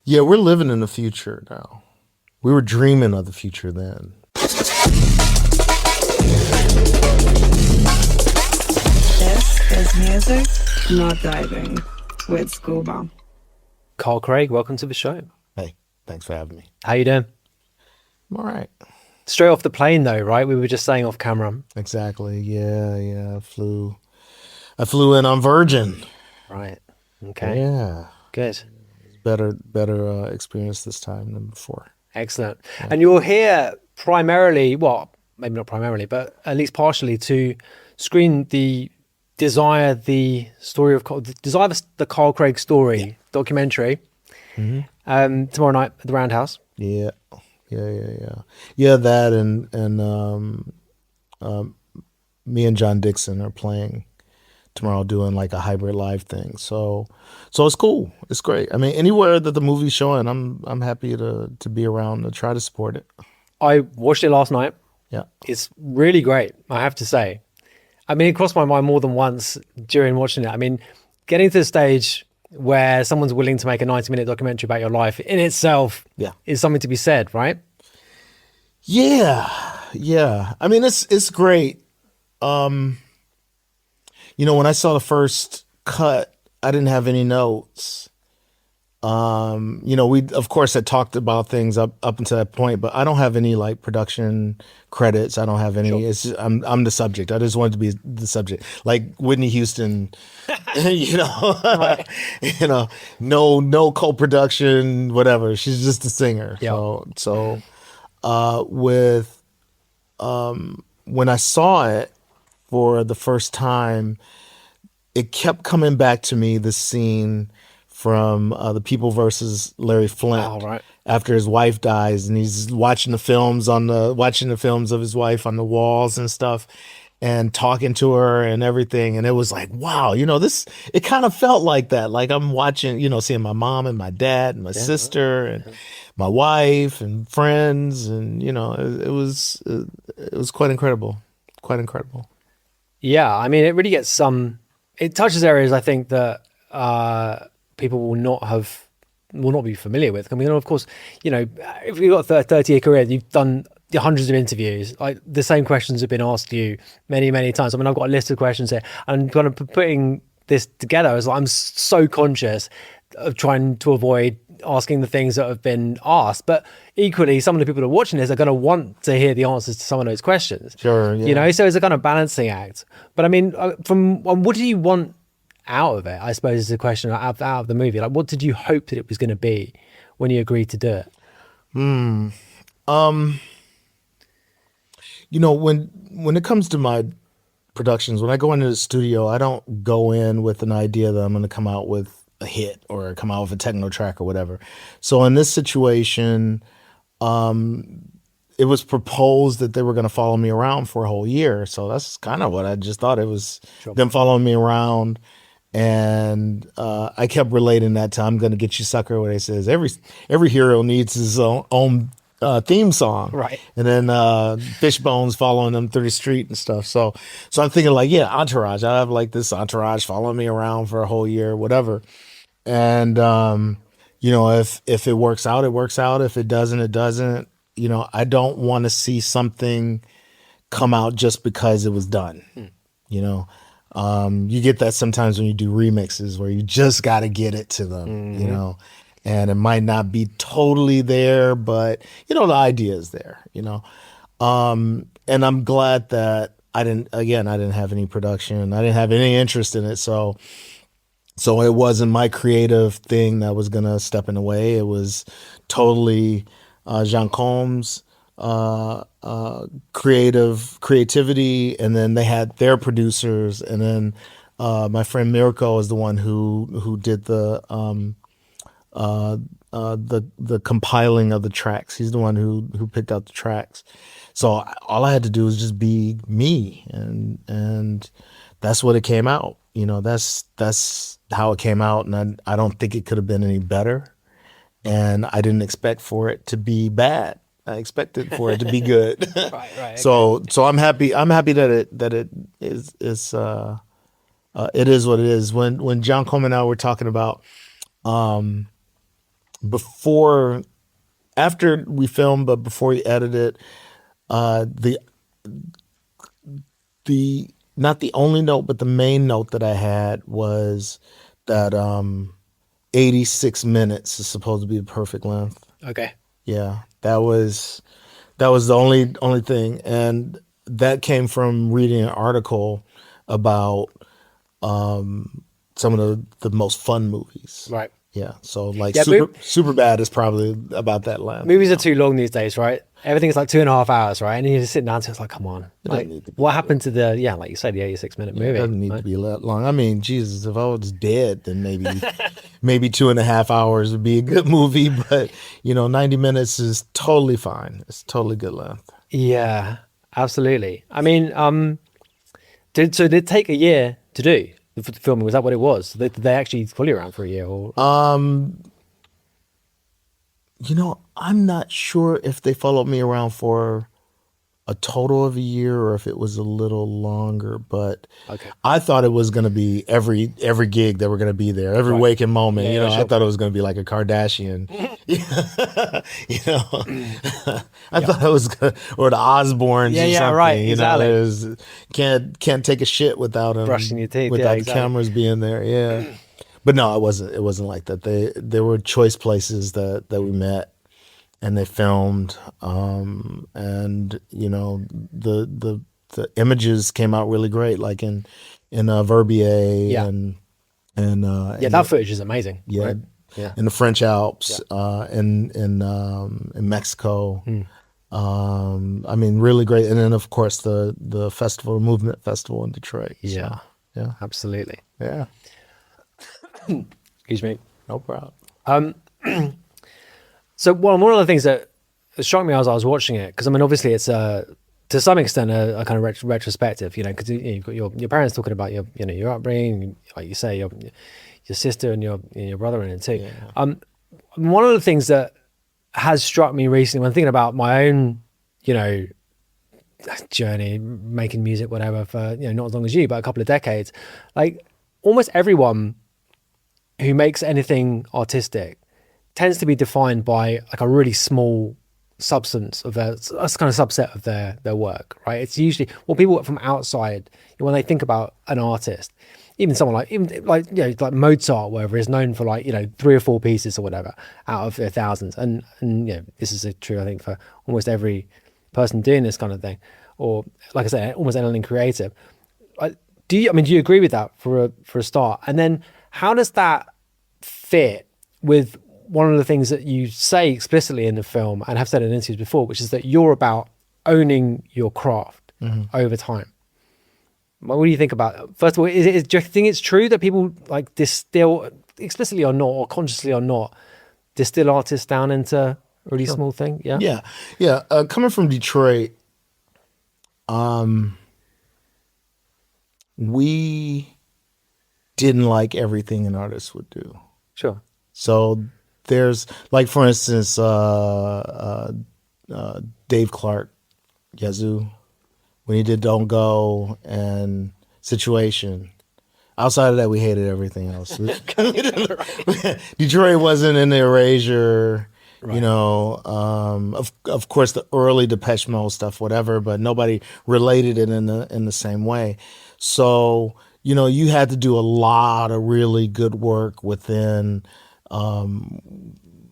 Yeah, we're living in the future now. We were dreaming of the future then. This is music, not diving, with Scuba. Carl Craig, welcome to the show. Hey, thanks for having me. How you doing? I'm all right. Straight off the plane though, right? We were just saying off camera. Exactly. Yeah. I flew in on Virgin. Right. Okay. Yeah. Good. Better experience this time than before. Excellent. Yeah. And you're here primarily, well, maybe not primarily, but at least partially to screen the Desire the Carl Craig story documentary tomorrow night at the Roundhouse. Yeah. That and me and John Dixon are playing tomorrow, doing like a hybrid live thing. So it's cool. It's great. I mean, anywhere that the movie's showing, I'm happy to be around to try to support it. I watched it last night. Yeah, it's really great, I have to say. I mean, it crossed my mind more than once during watching it. I mean, getting to the stage where someone's willing to make a 90-minute documentary about your life in itself is something to be said, right? Yeah. I mean, it's great. You know, when I saw the first cut, I didn't have any notes. You know, we of course had talked about things up until that point, but I don't have any like production credits. I don't have any. Sure. It's I'm the subject. I just wanted to be the subject, like Whitney Houston. You know, right. You know, no co-production, whatever. She's just a singer. Yep. So when I saw it for the first time, it kept coming back to me, the scene from The People versus Larry Flint, after his wife dies, and he's watching the films of his wife on the walls and stuff, and talking to her and everything. And it was like, wow, you know, it kind of felt like that. Like I'm watching, you know, seeing my mom and my dad and my sister and my wife and friends. And, you know, it was quite incredible. Quite incredible. Yeah. I mean, it really gets it touches areas I think that, people will not be familiar with. I mean, of course, you know, if you've got a 30-year career, you've done hundreds of interviews. Like the same questions have been asked you many, many times. I mean, I've got a list of questions here, and kind of putting this together, I was like, I'm so conscious of trying to avoid asking the things that have been asked. But equally, some of the people that are watching this are going to want to hear the answers to some of those questions. Sure, yeah. You know, so it's a kind of balancing act. But I mean, what do you want out of it, I suppose, is the question, out of the movie? Like, what did you hope that it was going to be when you agreed to do it? You know, when it comes to my productions, when I go into the studio, I don't go in with an idea that I'm going to come out with a hit or come out with a techno track or whatever. So in this situation, it was proposed that they were going to follow me around for a whole year. So that's kind of what I just thought. It was them following me around. And I kept relating that to "I'm Gonna Get You, Sucker," where it says every hero needs his own theme song, right? And then Fishbone's following them through the street and stuff. So I'm thinking like, yeah, entourage. I have like this entourage following me around for a whole year, whatever. And you know, if it works out, it works out. If it doesn't, it doesn't. You know, I don't want to see something come out just because it was done. You know. You get that sometimes when you do remixes where you just got to get it to them, you know, and it might not be totally there, but you know, the idea is there, you know. And I'm glad that I didn't have any production. I didn't have any interest in it. So it wasn't my creative thing that was going to step in the way. It was totally Jean Combs' creativity, and then they had their producers, and then my friend Mirko is the one who did the compiling of the tracks. He's the one who picked out the tracks. So all I had to do was just be me, and that's what it came out. You know, that's how it came out, and I don't think it could have been any better. And I didn't expect for it to be bad. I expected for it to be good. Right. Okay. So I'm happy. I'm happy that it is it is what it is. When John Coleman and I were talking about before, after we filmed, but before we edited, the not the only note, but the main note that I had was that 86 minutes is supposed to be the perfect length. Okay. Yeah, that was the only thing, and that came from reading an article about some of the most fun movies. Right. Yeah, so like Yeah, super bad is probably about that length. movies are too long these days, right? Everything's like 2.5 hours, right? And you just sit down to it's like, come on. Like, need to be what happened to the, yeah, like you said, the 86-minute It movie? doesn't need right? to be that long. I mean, Jesus, if I was dead, then maybe 2.5 hours would be a good movie. But 90 minutes is totally fine. It's totally good length. Yeah, absolutely. I mean, did it take a year to do the filming? Was that what it was? Did they actually fully around for a year? Or I'm not sure if they followed me around for a total of a year or if it was a little longer, but okay, I thought it was going to be every gig that we're going to be there, every Right. waking moment. Yeah, I sure. thought it was going to be like a Kardashian. I thought it was gonna, or the Osbournes Yeah, or yeah, something. right, It exactly. was, can't take a shit without them, Brushing your teeth, without yeah, the exactly. cameras being there. Yeah, but no, it wasn't like that. There were choice places that we met and they filmed, and the images came out really great, like in Verbier Yeah. and that footage is amazing. yeah, right? Yeah. in the French Alps, Yeah. in Mexico. Hmm. I mean, really great, and then of course the festival, Movement Festival in Detroit. Yeah. So, yeah, Absolutely. yeah, Excuse me. no problem. So one of the things that struck me as I was watching it, because I mean, obviously it's to some extent a kind of retrospective, because you've got your parents talking about your upbringing, like you say, your sister and your brother in it too. One of the things that has struck me recently when thinking about my own, journey making music, whatever, for not as long as you, but a couple of decades, like almost everyone who makes anything artistic tends to be defined by like a really small substance of that's kind of subset of their work, right? It's usually people from outside, when they think about an artist, even someone like Mozart, whatever, is known for 3 or 4 pieces or whatever out of their thousands, and this is true I think for almost every person doing this kind of thing, or like I said, almost anything creative. Do you agree with that for a start? And then how does that fit with one of the things that you say explicitly in the film and have said in interviews before, which is that you're about owning your craft over time? What do you think about that? First of all, do you think it's true that people like distill, explicitly or not, or consciously or not, distill artists down into a really small thing? Yeah. Yeah. Coming from Detroit, we didn't like everything an artist would do. Sure. So there's, like, for instance, Dave Clark, Yazoo, when he did Don't Go and Situation. Outside of that, we hated everything else. Detroit wasn't in the erasure, Right. Of course, the early Depeche Mode stuff, whatever, but nobody related it in the same way. So, you had to do a lot of really good work within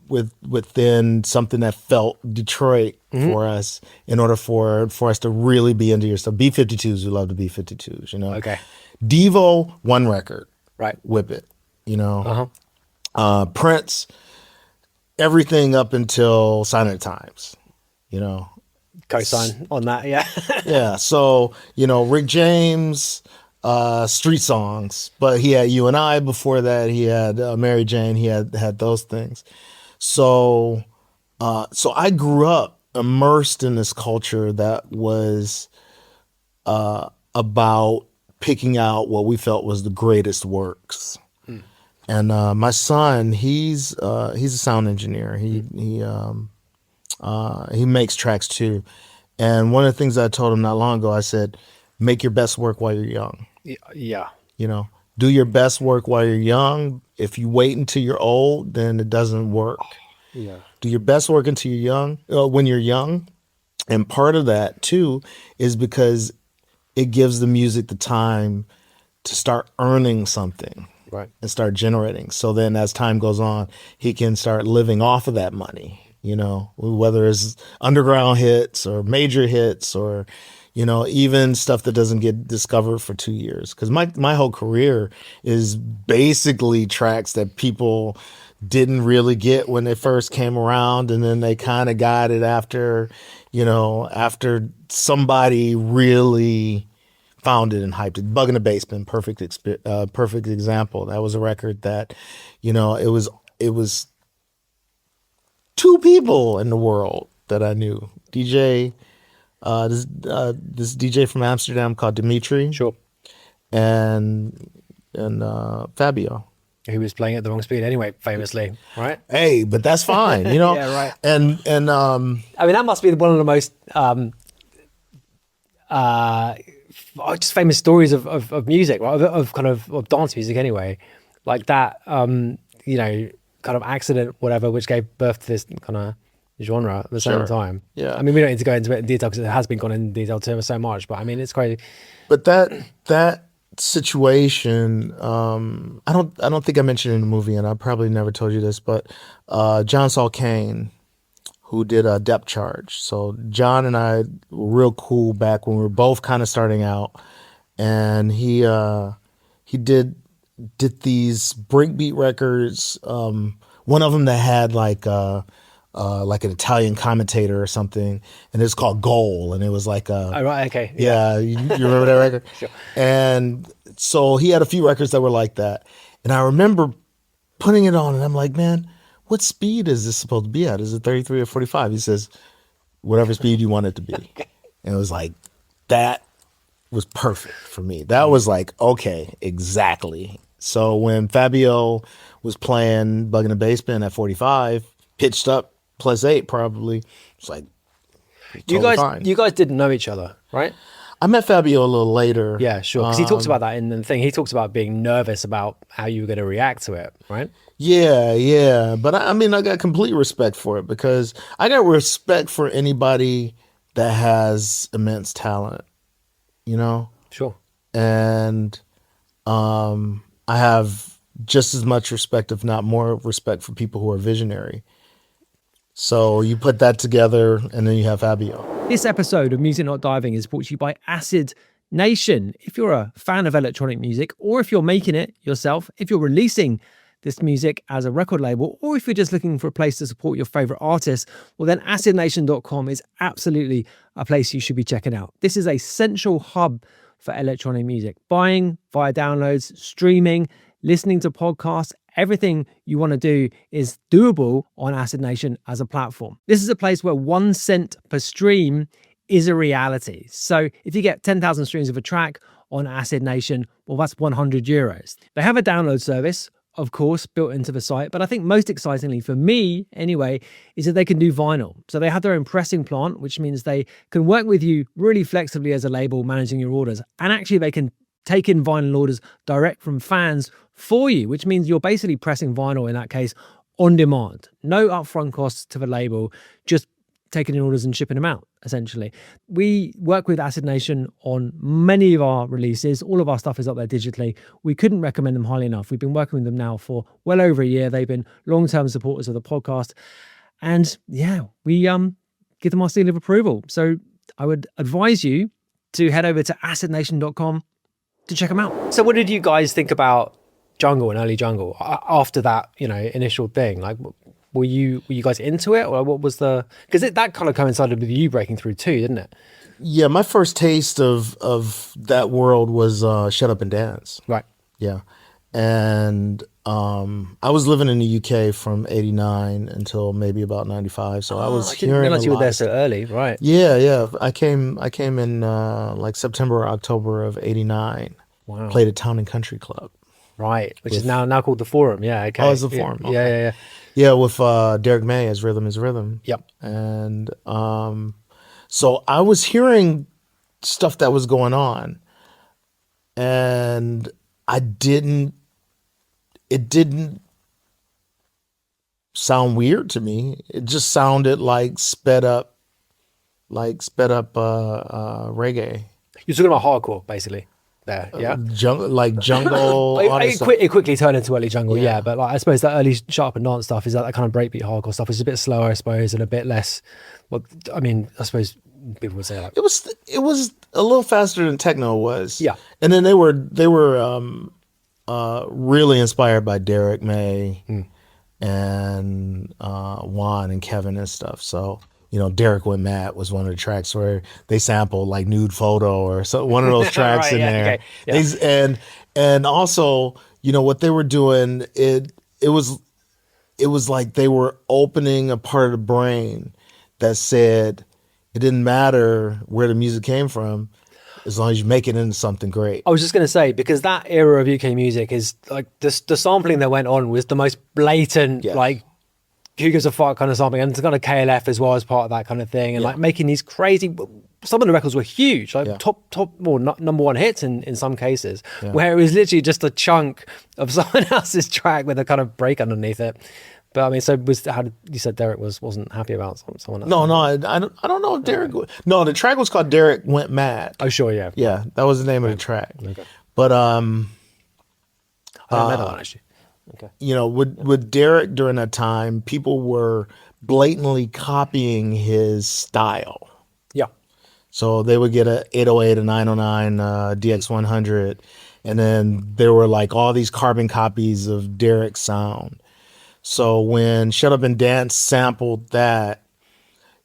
within something that felt Detroit for us, in order for us to really be into your stuff. B-52s, we love the B-52s, Okay. Devo, one record, Right. Whip It, Uh-huh. Prince, everything up until Sign of the Times, Co-sign on that. Yeah. Yeah, so, Rick James, street songs, but he had You and I before that. He had Mary Jane. He had those things. So I grew up immersed in this culture that was about picking out what we felt was the greatest works. And my son, he's a sound engineer. He makes tracks too. And one of the things I told him not long ago, I said, make your best work while you're young. Yeah. Do your best work while you're young, If you wait until you're old, then it doesn't work. Yeah. Do your best work until you're young, when you're young. And part of that too is because it gives the music the time to start earning something Right. and start generating. So then as time goes on, he can start living off of that money, whether it's underground hits or major hits or, even stuff that doesn't get discovered for 2 years. Because my whole career is basically tracks that people didn't really get when they first came around, and then they kind of got it after somebody really found it and hyped it. Bug in the Basement, perfect example. That was a record that, it was two people in the world that I knew. This DJ from Amsterdam called Dimitri, Sure. and Fabio. Who was playing at the wrong speed anyway, famously, right? Hey, but that's fine, Yeah, right. And I mean, that must be one of the most just famous stories of music, right? Of kind of dance music anyway. Like that, kind of accident, whatever, which gave birth to this kind of genre at the same time. Yeah. I mean, we don't need to go into it in detail because it has been gone in detail to so much, but I mean, it's crazy. But that situation, I don't think I mentioned it in the movie, and I probably never told you this, but John Saul Kane, who did a Depth Charge. So John and I were real cool back when we were both kind of starting out, and he did these breakbeat records. One of them that had like an Italian commentator or something, and it's called Goal, and it was like Oh, right, okay. yeah, you remember that record? Sure. And so he had a few records that were like that, and I remember putting it on, and I'm like, man, what speed is this supposed to be at? Is it 33 or 45? He says, whatever speed you want it to be. And it was like, that was perfect for me. That was like, okay, exactly. So when Fabio was playing Bug in the Basement at 45, pitched up +8 probably, it's like, totally fine. You guys didn't know each other, right? I met Fabio a little later. Yeah, sure. Because he talks about that in the thing. He talks about being nervous about how you were going to react to it, right? Yeah. But I mean, I got complete respect for it because I got respect for anybody that has immense talent, Sure. And I have just as much respect, if not more respect, for people who are visionary. So you put that together, and then you have Fabio. This episode of Music Not Diving is brought to you by Acid Nation. If you're a fan of electronic music, or if you're making it yourself, if you're releasing this music as a record label, or if you're just looking for a place to support your favorite artists, well then acidnation.com is absolutely a place you should be checking out. This is a central hub for electronic music. Buying via downloads, streaming, listening to podcasts, everything you want to do is doable on Acid Nation as a platform. This is a place where 1 cent per stream is a reality. So if you get 10,000 streams of a track on Acid Nation, well, that's €100. They have a download service, of course, built into the site. But I think most excitingly for me, anyway, is that they can do vinyl. So they have their own pressing plant, which means they can work with you really flexibly as a label, managing your orders. And actually, they can take in vinyl orders direct from fans for you, which means you're basically pressing vinyl in that case on demand. No upfront costs to the label, just taking in orders and shipping them out, essentially. We work with Acid Nation on many of our releases. All of our stuff is up there digitally. We couldn't recommend them highly enough. We've been working with them now for well over a year. They've been long-term supporters of the podcast. And yeah, we give them our seal of approval. So I would advise you to head over to acidnation.com to check them out. So what did you guys think about jungle and early jungle after that, initial thing? Like, were you guys into it, or what was the? Because that kind of coincided with you breaking through too, didn't it? Yeah, my first taste of that world was Shut Up and Dance. Right. Yeah, and I was living in the UK from '89 until maybe about '95. So I was didn't realize you were there so early, right? Yeah. I came in like September or October of '89. Wow. Played at Town and Country Club. Right, which is now called the Forum. Yeah, okay. Oh, it's the Forum. Yeah, Okay. yeah. Yeah, with Derek May as Rhythm is Rhythm. Yep. And so I was hearing stuff that was going on, and I didn't it didn't sound weird to me. It just sounded reggae. You're talking about hardcore, basically. There, yeah. Jungle, all that stuff. It quickly turned into early jungle, yeah. Yeah. But like, I suppose that early Shut Up and Dance stuff is that kind of breakbeat hardcore stuff. It's a bit slower, I suppose, and a bit less. Well, I mean, I suppose people would say like, It was a little faster than techno was. Yeah. And then they were really inspired by Derek May and Juan and Kevin and stuff. So, you know, Derek Went Mad was one of the tracks where they sampled like Nude Photo or one of those tracks Right, in yeah, there. okay, yeah. And also, you know, what they were doing, it was like they were opening a part of the brain that said it didn't matter where the music came from as long as you make it into something great. I was just going to say, because that era of UK music is like the sampling that went on was the most blatant, Yeah. like who gives a fuck kind of sampling, and it's kind of KLF as well as part of that kind of thing, and like making these crazy. Some of the records were huge, like Yeah. top number one hits in some cases, where it was literally just a chunk of someone else's track with a kind of break underneath it. But I mean, so you said Derek wasn't happy about someone else? No, I don't know if Derek. No, the track was called Derek Went Mad. Oh, sure, yeah. Yeah, that was the name of the track. Okay. But I don't know that one actually. Okay. you know, with Derek during that time, people were blatantly copying his style. Yeah. So they would get a 808, a 909, DX100, and then there were like all these carbon copies of Derek's sound. So when Shut Up and Dance sampled that,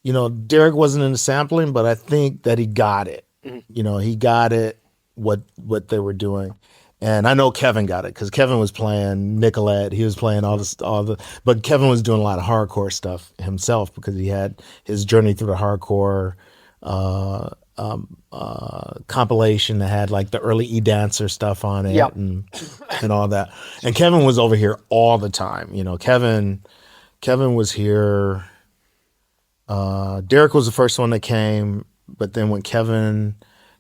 you know, Derek wasn't into sampling, but I think that he got it. You know, he got it, what they were doing. And I know Kevin got it because Kevin was playing Nicolette. He was playing but Kevin was doing a lot of hardcore stuff himself because he had his Journey Through the Hardcore compilation that had like the early E-Dancer stuff on it Yep. and all that. And Kevin was over here all the time. You know, Kevin was here. Derek was the first one that came, but then when Kevin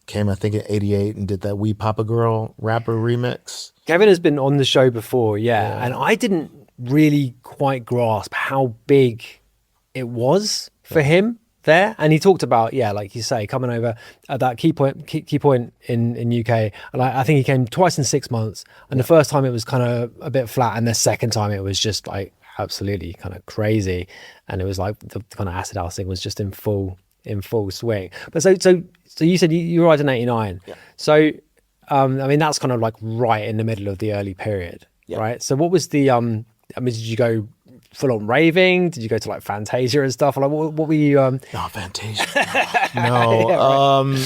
came, I think in '88 and did that "We Papa Girl" rapper remix. Kevin has been on the show before, yeah, and I didn't really quite grasp how big it was for him there. And he talked about, yeah, like you say, coming over at that key point in UK, and I think he came twice in 6 months. And the first time it was kind of a bit flat, and the second time it was just like absolutely kind of crazy, and it was like the kind of acid house thing was just in full swing. But so you said you arrived in '89. Yeah. So I mean that's kind of like right in the middle of the early period, Yeah. right? So what was the I mean, did you go full on raving? Did you go to like Fantasia and stuff? Like what were you No, Fantasia. No,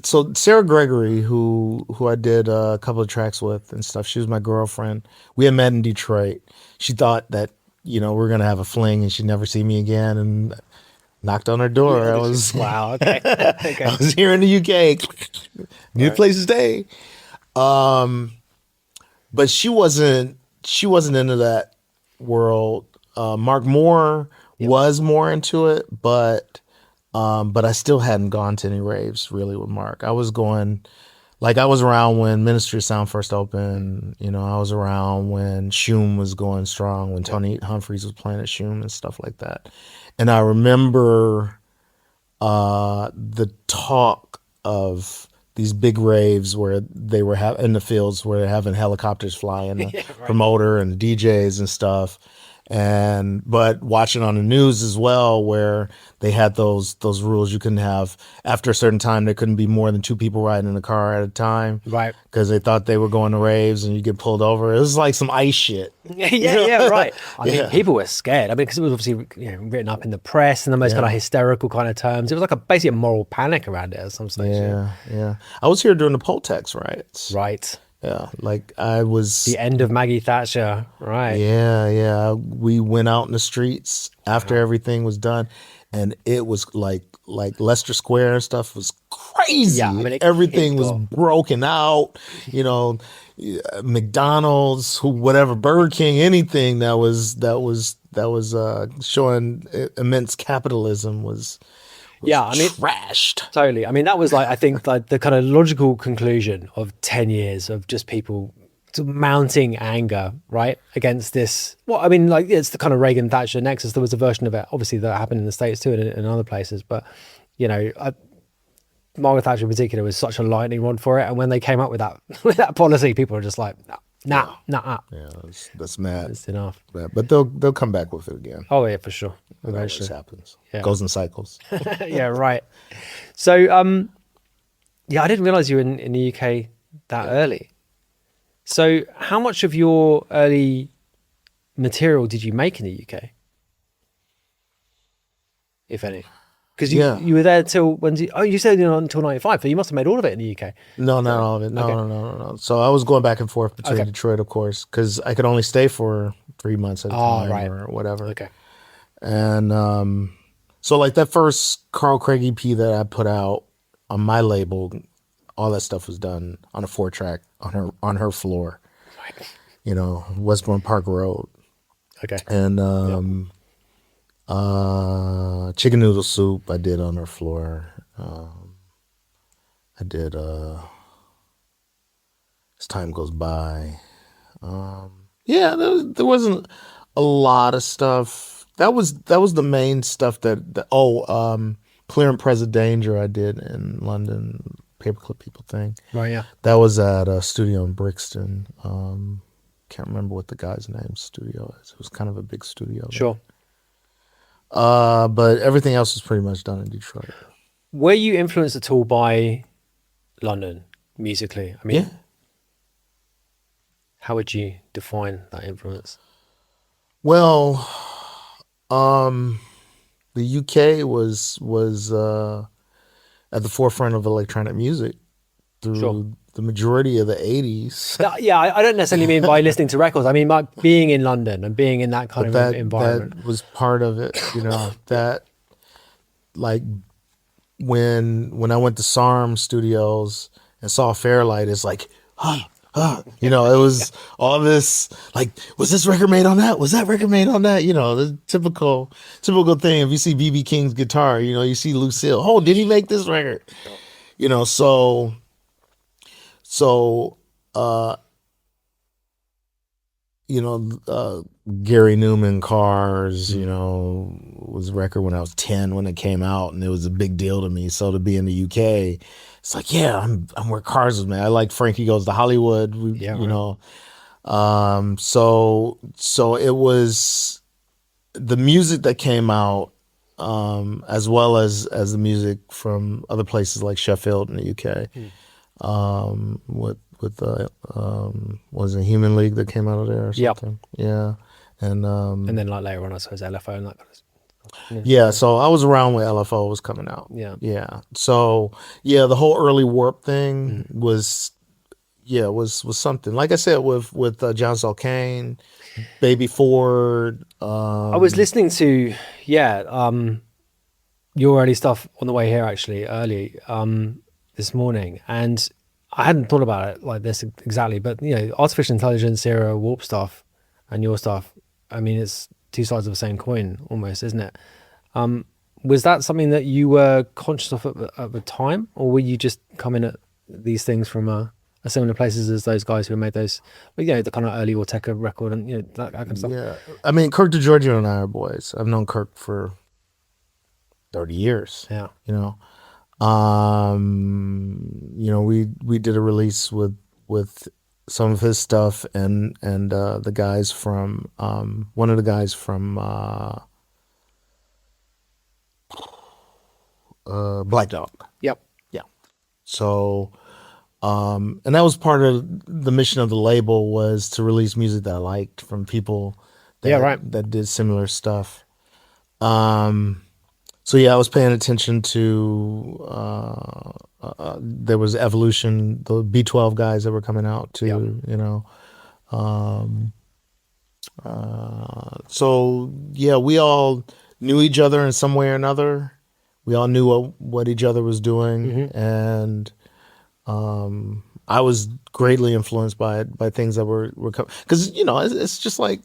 so Sarah Gregory, who I did a couple of tracks with and stuff, she was my girlfriend. We had met in Detroit. She thought that, you know, we were gonna have a fling and she'd never see me again, and knocked on her door. I was wow, okay. Okay. I was here in the UK. New place to stay. But she wasn't into that world. Mark Moore was more into it, but I still hadn't gone to any raves really with Mark. I was going, like I was around when Ministry of Sound first opened. You know, I was around when Shoom was going strong, when Tony Humphries was playing at Shoom and stuff like that. And I remember the talk of these big raves where they were in the fields where they're having helicopters fly in the promoter and the DJs and stuff. But watching on the news as well, where they had those rules, you couldn't have, after a certain time, there couldn't be more than two people riding in a car at a time, Right. Because they thought they were going to raves and you get pulled over. It was like some ice shit. yeah, right. I mean, Yeah. people were scared. I mean, because it was obviously written up in the press in the most kind of hysterical kind of terms. It was like basically a moral panic around it at some stage. Yeah. I was here during the Poltex riots. Right. Yeah, like I was. The end of Maggie Thatcher. Right. Yeah. We went out in the streets after everything was done, and it was like Leicester Square and stuff was crazy. Yeah, I mean, everything was broken out. You know, McDonald's, whatever, Burger King, anything that was showing immense capitalism was was Yeah, I mean, trashed. totally. I mean, that was like, I think, like the kind of logical conclusion of 10 years of just people sort of mounting anger, right, against this. Well, I mean, like, it's the kind of Reagan Thatcher nexus. There was a version of it, obviously, that happened in the States too and in other places. But, you know, Margaret Thatcher in particular was such a lightning rod for it. And when they came up with that with that policy, people were just like, nah, Yeah, that's mad. it's enough. But they'll come back with it again. Oh, yeah, for sure. That always Eventually. happens. Yeah. Goes in cycles. Yeah, right. So, yeah, I didn't realize you were in the UK that early. So, how much of your early material did you make in the UK, if any? Because you were there till when? You said until '95, so you must have made all of it in the UK. No, not all of it. No. So I was going back and forth between Detroit, of course, because I could only stay for 3 months at a time or whatever. Okay. And so like that first Carl Craig EP that I put out on my label, all that stuff was done on a 4-track on her floor. Right. You know, Westbourne Park Road. Okay. And Chicken Noodle Soup I did on her floor. I did As Time Goes By. Yeah, there wasn't a lot of stuff. That was the main stuff Clear and Present Danger I did in London, Paperclip People thing. Right, yeah. That was at a studio in Brixton. Can't remember what the guy's name studio is. It was kind of a big studio. Sure. But everything else was pretty much done in Detroit. Were you influenced at all by London musically? I mean, Yeah. How would you define that influence? Well, the UK was at the forefront of electronic music through the majority of the 80s. Yeah, I don't necessarily mean by listening to records. I mean by being in London and being in that kind of environment. That was part of it, that like when I went to SARM Studios and saw Fairlight, it's like, it was all this, like, was this record made on that? Was that record made on that? The typical thing. If you see BB King's guitar, you see Lucille. Oh, did he make this record? Gary Newman Cars, was a record when I was 10 when it came out, and it was a big deal to me. So to be in the UK, it's like, yeah, I'm where Cars was made. I like Frankie Goes to Hollywood, so it was the music that came out, as well as the music from other places like Sheffield in the UK. With was it Human League that came out of there or something? Yeah. And then like later on, I suppose LFO and that kind of stuff. Yeah, so I was around when LFO was coming out. Yeah. So yeah, the whole early Warp thing was something. Like I said, with John Solkane, Baby Ford. I was listening to your early stuff on the way here actually early this morning, and I hadn't thought about it like this exactly, but artificial intelligence era Warp stuff and your stuff, I mean, it's two sides of the same coin almost, isn't it? Was that something that you were conscious of at the time, or were you just coming at these things from a similar places as those guys who made those, the kind of early Ortega record and that kind of stuff? Yeah, I mean, Kirk DeGiorgio and I are boys. I've known Kirk for 30 years. Yeah. We did a release with some of his stuff and the guys from one of the guys from Black Dog. Yep. Yeah. So and that was part of the mission of the label, was to release music that I liked from people that did similar stuff. So yeah, I was paying attention to there was Evolution, the B12 guys that were coming out too, so yeah, we all knew each other in some way or another. We all knew what each other was doing, and I was greatly influenced by things that were coming, because it's just like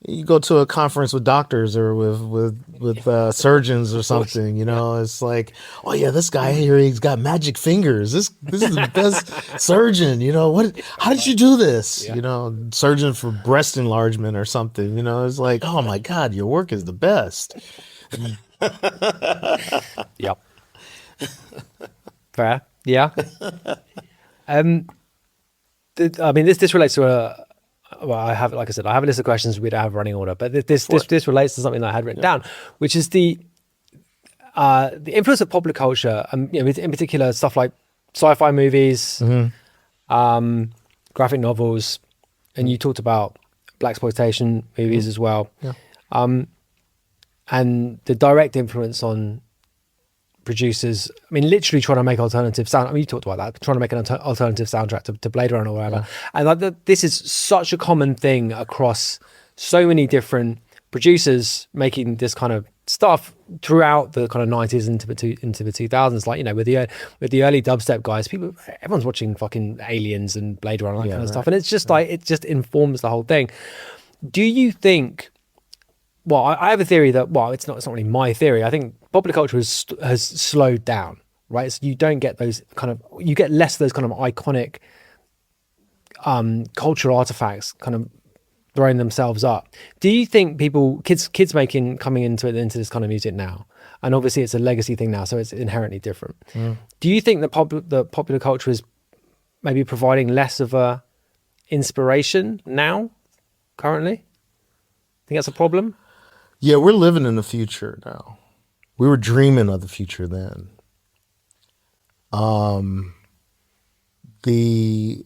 you go to a conference with doctors or with surgeons or something, you know, it's like, oh yeah, this guy here, he's got magic fingers. This is the best surgeon, you know. How did you do this? Yeah. You know, surgeon for breast enlargement or something, you know. It's like, oh my God, your work is the best. Yep. Fair. Yeah. I mean, this relates to a. Well, I have, like I said, I have a list of questions we don't have running order, but this relates to something that I had written down, which is the influence of popular culture, and you know, in particular stuff like sci-fi movies, graphic novels, and you talked about blaxploitation movies as well, and the direct influence on producers. I mean, literally trying to make alternative sound. I mean, you talked about that, trying to make an alternative soundtrack to Blade Runner or whatever. And like this is such a common thing across so many different producers making this kind of stuff throughout the kind of 90s into the 2000s. Like, you know, with the early dubstep guys, everyone's watching fucking Aliens and Blade Runner and that kind of stuff. And it's just like, it just informs the whole thing. Do you think, well, I have a theory that, well, it's not really my theory. I think popular culture has slowed down, right? So you don't get those you get less of those kind of iconic cultural artifacts kind of throwing themselves up. Do you think kids coming into this kind of music now, and obviously it's a legacy thing now, so it's inherently different. Do you think the popular culture is maybe providing less of a inspiration now, currently? Think that's a problem? Yeah, we're living in the future now. We were dreaming of the future then. The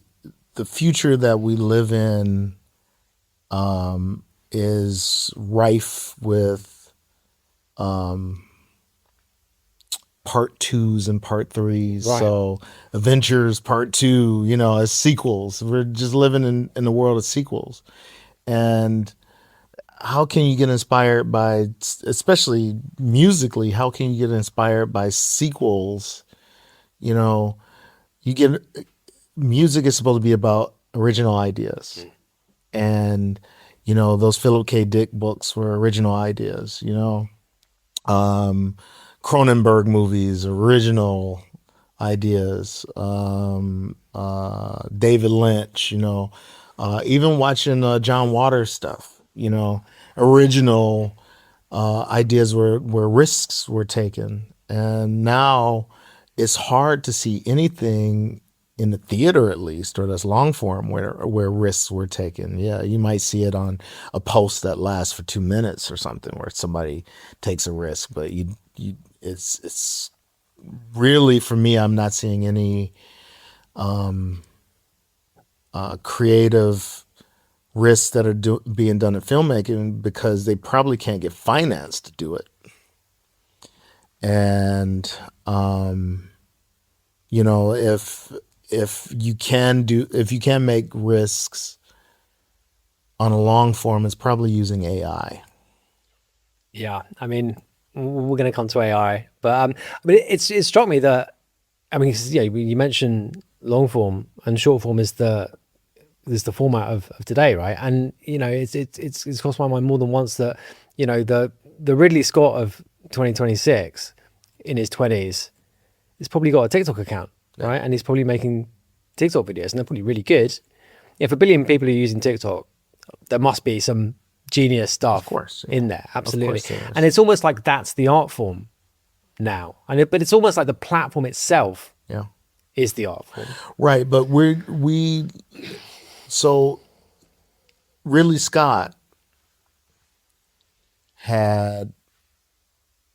future that we live in is rife with part twos and part threes. Right. So Adventures Part 2, you know, as sequels. We're just living in the world of sequels. And how can you get inspired by, especially musically, how can you get inspired by sequels? You know, music is supposed to be about original ideas. And, you know, those Philip K. Dick books were original ideas, you know. Cronenberg movies, original ideas. David Lynch, you know. Even watching John Waters stuff. You know, original ideas where risks were taken. And now it's hard to see anything in the theater, at least, or that's long form where risks were taken. Yeah, you might see it on a post that lasts for 2 minutes or something where somebody takes a risk, but it's really, for me, I'm not seeing any creative risks that are being done in filmmaking because they probably can't get financed to do it. And you know, if you can make risks on a long form, it's probably using AI. Yeah, I mean, we're going to come to AI, but it struck me that, I mean, yeah, you mentioned long form, and short form is the format of today, right? And you know, it's crossed my mind more than once that, you know, the Ridley Scott of 2026 in his 20s has probably got a TikTok account, right? And he's probably making TikTok videos, and they're probably really good. If 1 billion people are using TikTok, there must be some genius stuff, of course, in there, absolutely. Of course there is. And it's almost like that's the art form now, but it's almost like the platform itself, is the art form, right? But so Ridley Scott had,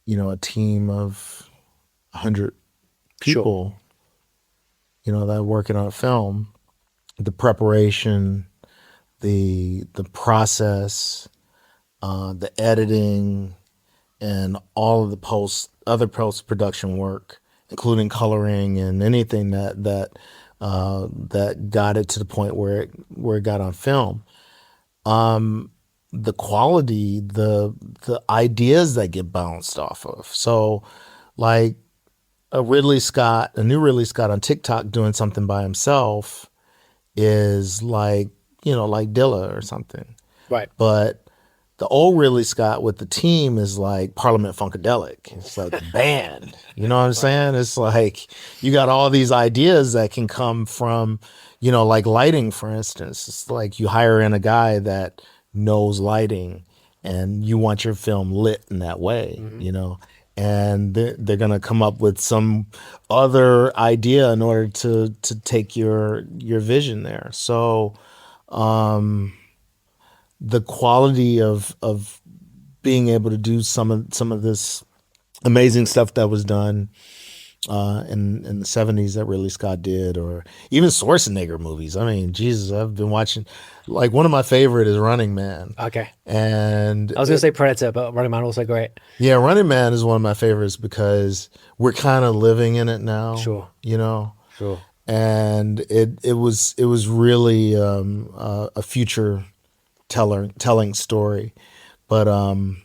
you know, a team of 100 people, you know, that are working on a film. The preparation, the process, the editing, and all of the other post-production work, including coloring and anything that got it to the point where it got on film. The quality, the ideas that get bounced off of. So like a new Ridley Scott on TikTok doing something by himself is like, you know, like Dilla or something. right? But The old Ridley Scott with the team is like Parliament Funkadelic. It's like a band. You know what I'm saying? It's like you got all these ideas that can come from, like lighting, for instance. It's like you hire in a guy that knows lighting and you want your film lit in that way, and they're going to come up with some other idea in order to take your vision there. So, the quality of being able to do some of this amazing stuff that was done in the 70s that Ridley Scott did, or even Schwarzenegger movies. I mean, Jesus, I've been watching, like, one of my favorite is Running Man. Okay. And I was going to say Predator, but Running Man also great. Yeah, Running Man is one of my favorites because we're kind of living in it now. Sure. Sure. And it was really a future telling story. But even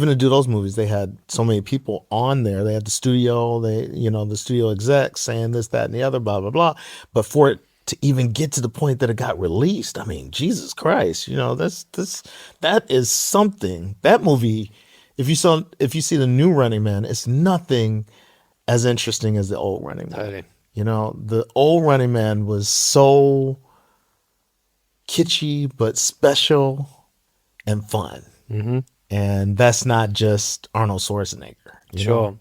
to do those movies, they had so many people on there. They had the studio, the studio execs saying this, that, and the other, blah, blah, blah. But for it to even get to the point that it got released, I mean, Jesus Christ, that is something. That movie, if you see the new Running Man, it's nothing as interesting as the old Running Man. Totally. The old Running Man was so kitschy but special and fun. Mm-hmm. And that's not just Arnold Schwarzenegger. Sure.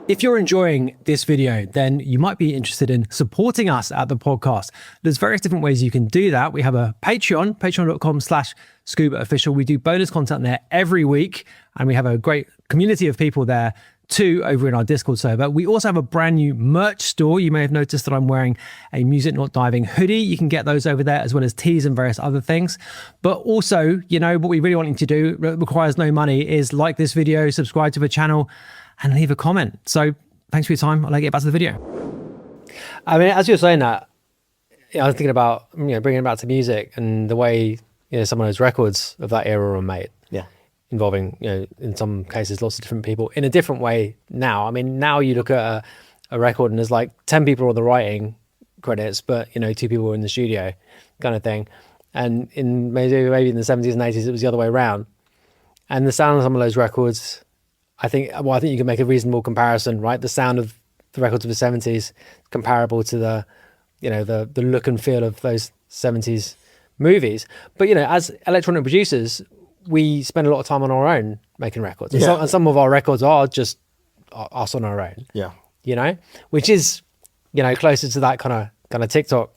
If you're enjoying this video, then you might be interested in supporting us at the podcast. There's various different ways you can do that. We have a Patreon, patreon.com/Scuba Official. We do bonus content there every week, and we have a great community of people there too over in our Discord server. We also have a brand new merch store. You may have noticed that I'm wearing a Music Not Diving hoodie. You can get those over there, as well as tees and various other things. But also, what we really want you to do, requires no money, is like this video, subscribe to the channel, and leave a comment. So thanks for your time. I'll let you get back to the video. I mean, as you're saying that, I was thinking about bringing it back to music and the way some of those records of that era were made. Yeah. Involving, in some cases, lots of different people in a different way now. I mean, now you look at a record and there's like 10 people on the writing credits, but, 2 people were in the studio kind of thing. And in maybe in the 70s and 80s, it was the other way around. And the sound of some of those records, I think you can make a reasonable comparison, right? The sound of the records of the 70s comparable to the look and feel of those 70s movies. But, as electronic producers, we spend a lot of time on our own making records. And some of our records are just us on our own. Yeah. Which is, closer to that kind of TikTok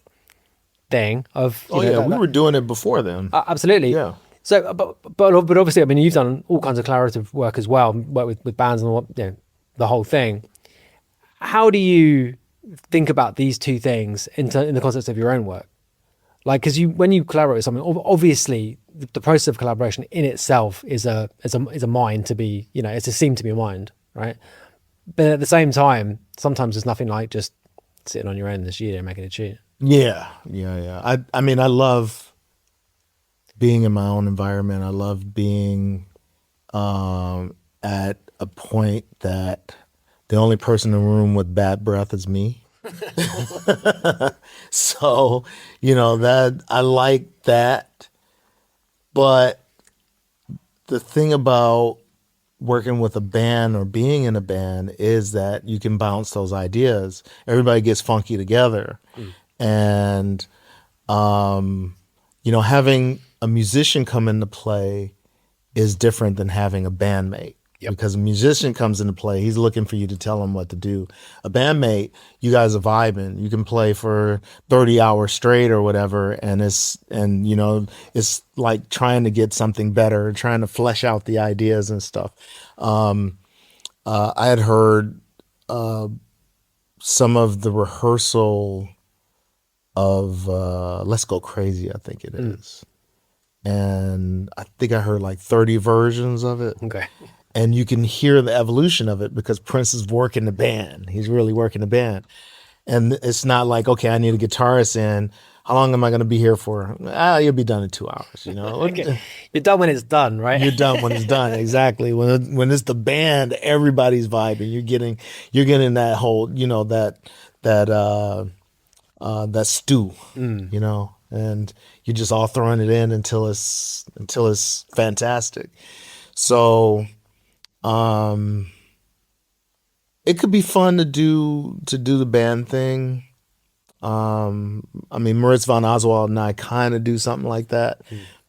thing of, we were doing it before then. Absolutely. Yeah. So, but obviously, I mean, you've done all kinds of collaborative work as well, work with bands and the whole thing. How do you think about these two things in the context of your own work? Like, because when you collaborate with someone, obviously the process of collaboration in itself is a mind to be, it's a seem to be a mind, right? But at the same time, sometimes there's nothing like just sitting on your own in the studio making a tune. Yeah. I mean, I love being in my own environment. I love being at a point that the only person in the room with bad breath is me. So, that I like that. But the thing about working with a band or being in a band is that you can bounce those ideas. Everybody gets funky together. And, having a musician come into play is different than having a bandmate. Yep. Because a musician comes into play, he's looking for you to tell him what to do. A bandmate, you guys are vibing. You can play for 30 hours straight or whatever, and it's like trying to get something better, trying to flesh out the ideas and stuff. I had heard some of the rehearsal of Let's Go Crazy, I think it is. And I think I heard like 30 versions of it. Okay. And you can hear the evolution of it because Prince is working the band. He's really working the band. And it's not like, okay, I need a guitarist in. How long am I going to be here for? You'll be done in 2 hours, Okay. You're done when it's done, right? You're done when it's done, exactly. When it's the band, everybody's vibing. You're getting that whole, that stew, and you're just all throwing it in until it's fantastic. So it could be fun to do the band thing. I mean, Moritz von Oswald and I kind of do something like that,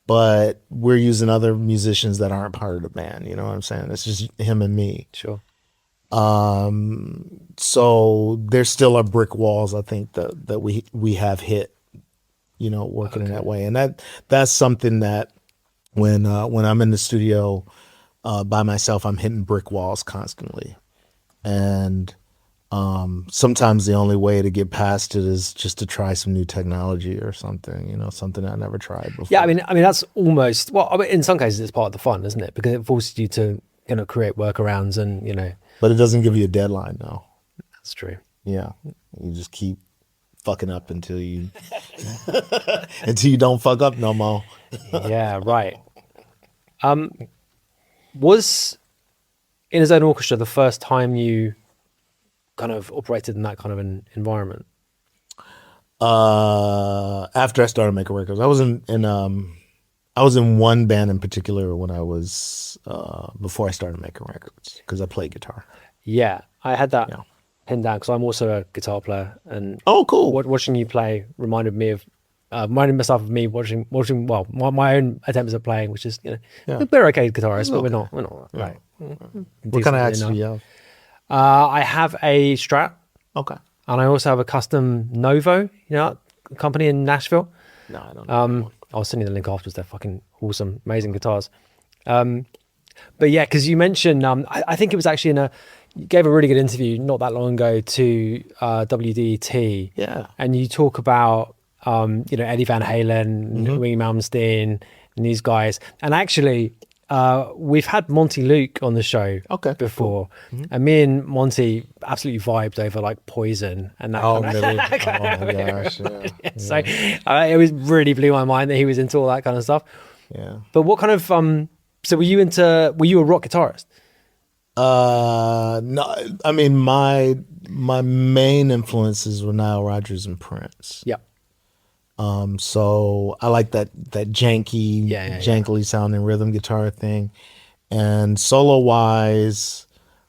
but we're using other musicians that aren't part of the band. You know what I'm saying? It's just him and me. Sure. So there still are brick walls, I think, that we have hit, you know, working in that way. And that's something that when I'm in the studio by myself, I'm hitting brick walls constantly. And sometimes the only way to get past it is just to try some new technology or something, you know, something I never tried before. Yeah, I mean that's almost, well, I mean, in some cases it's part of the fun, isn't it? Because it forces you to, you know, create workarounds and, you know. But it doesn't give you a deadline, though. That's true. Yeah, you just keep fucking up until you until you don't fuck up no more. Yeah, right. Was In His Own Orchestra the first time you kind of operated in that kind of an environment? After I started making records, I was in one band in particular when I was before I started making records because I played guitar. Yeah, I had that Yeah. pinned down because I'm also a guitar player, and Oh, cool. watching you play reminded myself of me watching well my own attempts at playing, which is, you know, Yeah. we're okay guitarists, but we're not right. What kind of decently acts do enough. you have? I have a Strat, Okay. and I also have a custom Novo, you know, company in Nashville. No, I don't know. I'll send you the link afterwards. They're fucking awesome, amazing guitars. But yeah, because you mentioned, I think it was actually you gave a really good interview not that long ago to WDET. Yeah. And you talk about, you know, Eddie Van Halen, Wingy Malmsteen, and these guys. And actually, we've had Monty Luke on the show before. Cool. And me and Monty absolutely vibed over like Poison and that Oh, kind of, really? that kind Oh, of my era. gosh. Yeah. So it was really blew my mind that he was into all that kind of stuff. Yeah. But what kind of so were you a rock guitarist? No, I mean my main influences were Nile Rodgers and Prince. Yeah. So I like that janky, jankily sounding rhythm guitar thing. And solo wise,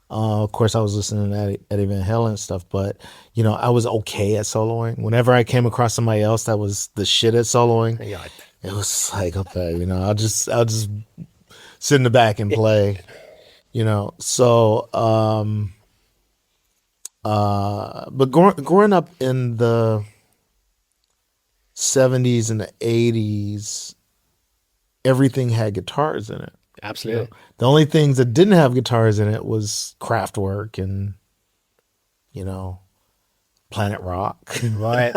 of course I was listening to Eddie Van Halen and stuff, but you know, I was okay at soloing. Whenever I came across somebody else that was the shit at soloing, it was like, okay, you know, I'll just sit in the back and play, you know. So but growing up in the 70s and the 80s, everything had guitars in it. Absolutely. You know? The only things that didn't have guitars in it was Kraftwerk and, you know, Planet Rock. Right.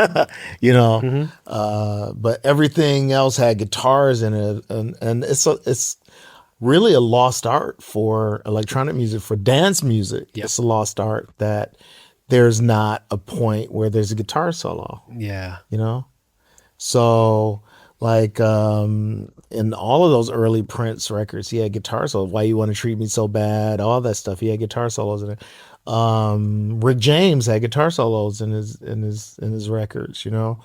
You know, but everything else had guitars in it, and it's really a lost art for electronic music, for dance music. Yep. It's a lost art that there's not a point where there's a guitar solo. Yeah. You know? So like in all of those early Prince records, he had guitar solos. Why You Want to Treat Me So Bad, all that stuff. He had guitar solos in it. Rick James had guitar solos in his records, you know.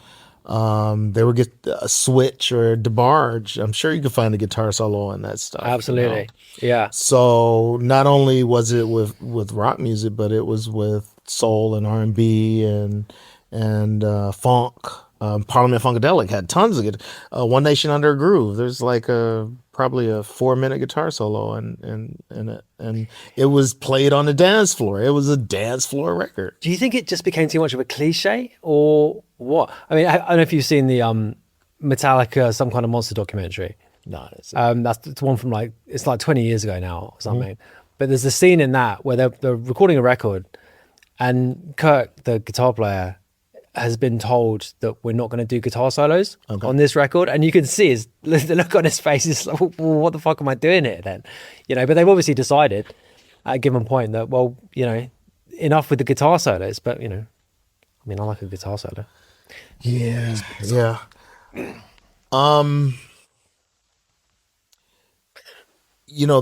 They would get a Switch or a DeBarge. I'm sure you could find a guitar solo in that stuff. Absolutely. You know? Yeah. So not only was it with rock music, but it was with soul and R&B and funk. Parliament Funkadelic had tons of it. One Nation Under a Groove. There's like probably a 4-minute guitar solo in it, and it was played on the dance floor. It was a dance floor record. Do you think it just became too much of a cliche, or what? I mean, I don't know if you've seen the Metallica Some Kind of Monster documentary. No, it's That's one from it's like 20 years ago now or something. But there's a scene in that where they're recording a record, and Kirk, the guitar player, has been told that we're not going to do guitar solos on this record, and you can see the look on his face is like, well, what the fuck am I doing here then? You know, but they've obviously decided at a given point that, well, you know, enough with the guitar solos. But you know, I mean, I like a guitar solo. Yeah. You know,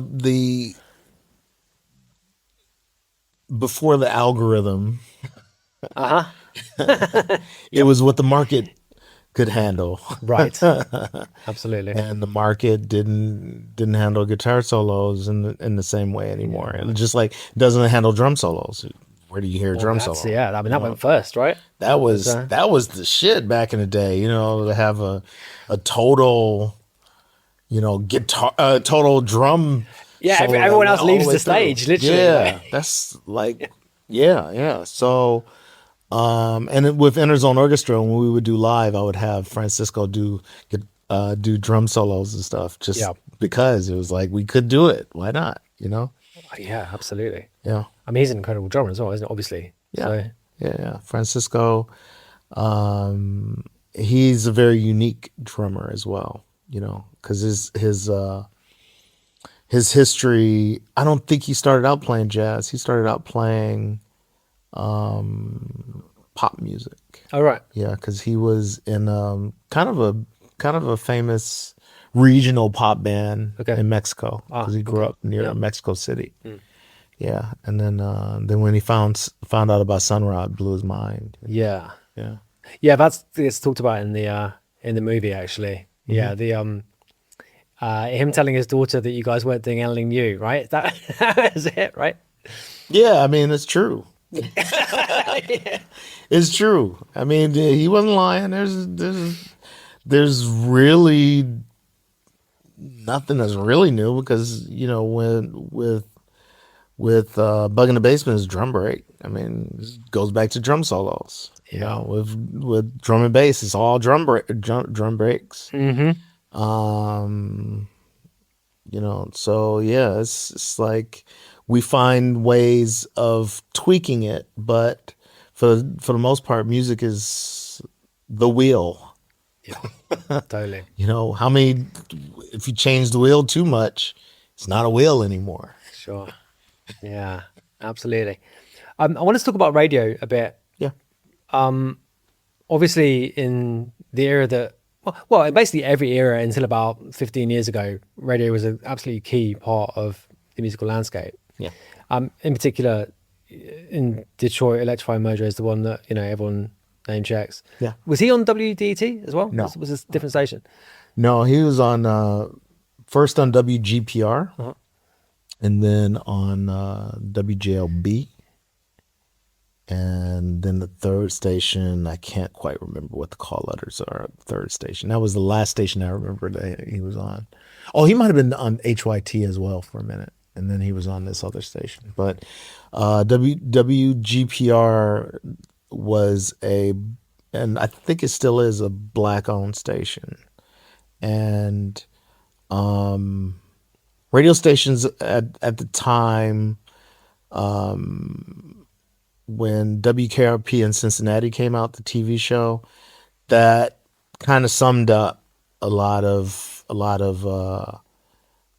before the algorithm, it was what the market could handle. Right. Absolutely. And the market didn't handle guitar solos in the same way anymore. And just like it doesn't handle drum solos. Where do you hear a Well, drum that's, solo? yeah, I mean, that went first, right? That It's, was that was the shit back in the day, to have a total, guitar total drum yeah, solo that everyone went else all leaves way the through. stage, literally. Yeah, that's like yeah. So with Interzone Orchestra, when we would do live, I would have Francisco do drum solos and stuff, just Yeah. because it was like we could do it. Why not? Yeah, absolutely. Yeah, I mean, he's an incredible drummer as well, isn't it? Obviously. yeah, So, yeah. Francisco, he's a very unique drummer as well. Because his history. I don't think he started out playing jazz. He started out playing pop music. oh, right. Yeah, because he was in kind of a famous regional pop band Okay. in Mexico, because he grew up near Yeah. Mexico City. Yeah, and then when he found out about Sun Ra, it blew his mind. Yeah. Yeah, Yeah, it's talked about in the movie actually. Yeah, the him telling his daughter that you guys weren't doing anything new, right? That is it, right? yeah. I mean, it's true. It's true. I mean, he wasn't lying. There's really nothing that's really new, because when with Bug in the Basement is drum break. I mean, this goes back to drum solos. With drum and bass, it's all drum breaks. So yeah, it's like we find ways of tweaking it, but for the most part, music is the wheel. Totally. If you change the wheel too much, it's not a wheel anymore. Sure. Yeah, absolutely. I want to talk about radio a bit. Yeah. Obviously, in the era that, well, basically every era until about 15 years ago, radio was an absolutely key part of the musical landscape. Yeah. In particular, in Detroit, Electrifying Mojo is the one that everyone name checks. Yeah. Was he on WDT as well? No. Was this a different station? No, he was on first on WGPR, and then on WJLB, and then the third station. I can't quite remember what the call letters are. Third station. That was the last station I remember that he was on. Oh, he might have been on HYT as well for a minute, and then he was on this other station. But WGPR was and I think it still is, a black-owned station. And radio stations at the time, when WKRP in Cincinnati came out, the TV show, that kind of summed up a lot of the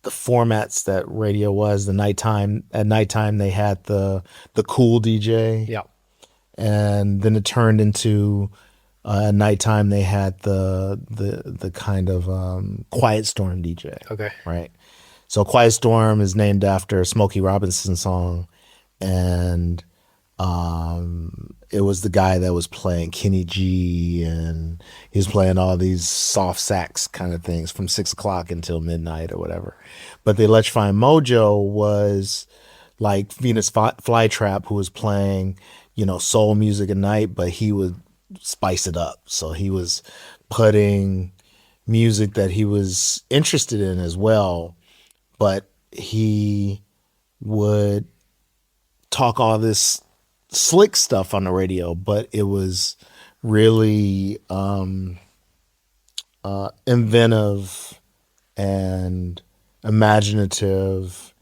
formats that radio was. At nighttime they had the cool DJ. Yeah. And then it turned into at nighttime they had the kind of Quiet Storm DJ. Okay. Right. So Quiet Storm is named after a Smokey Robinson song, and it was the guy that was playing Kenny G, and he was playing all these soft sax kind of things from 6 o'clock until midnight or whatever. But the Electrifying Mojo was like Venus Flytrap, who was playing, soul music at night, but he would spice it up. So he was putting music that he was interested in as well, but he would talk all this slick stuff on the radio, but it was really inventive and imaginative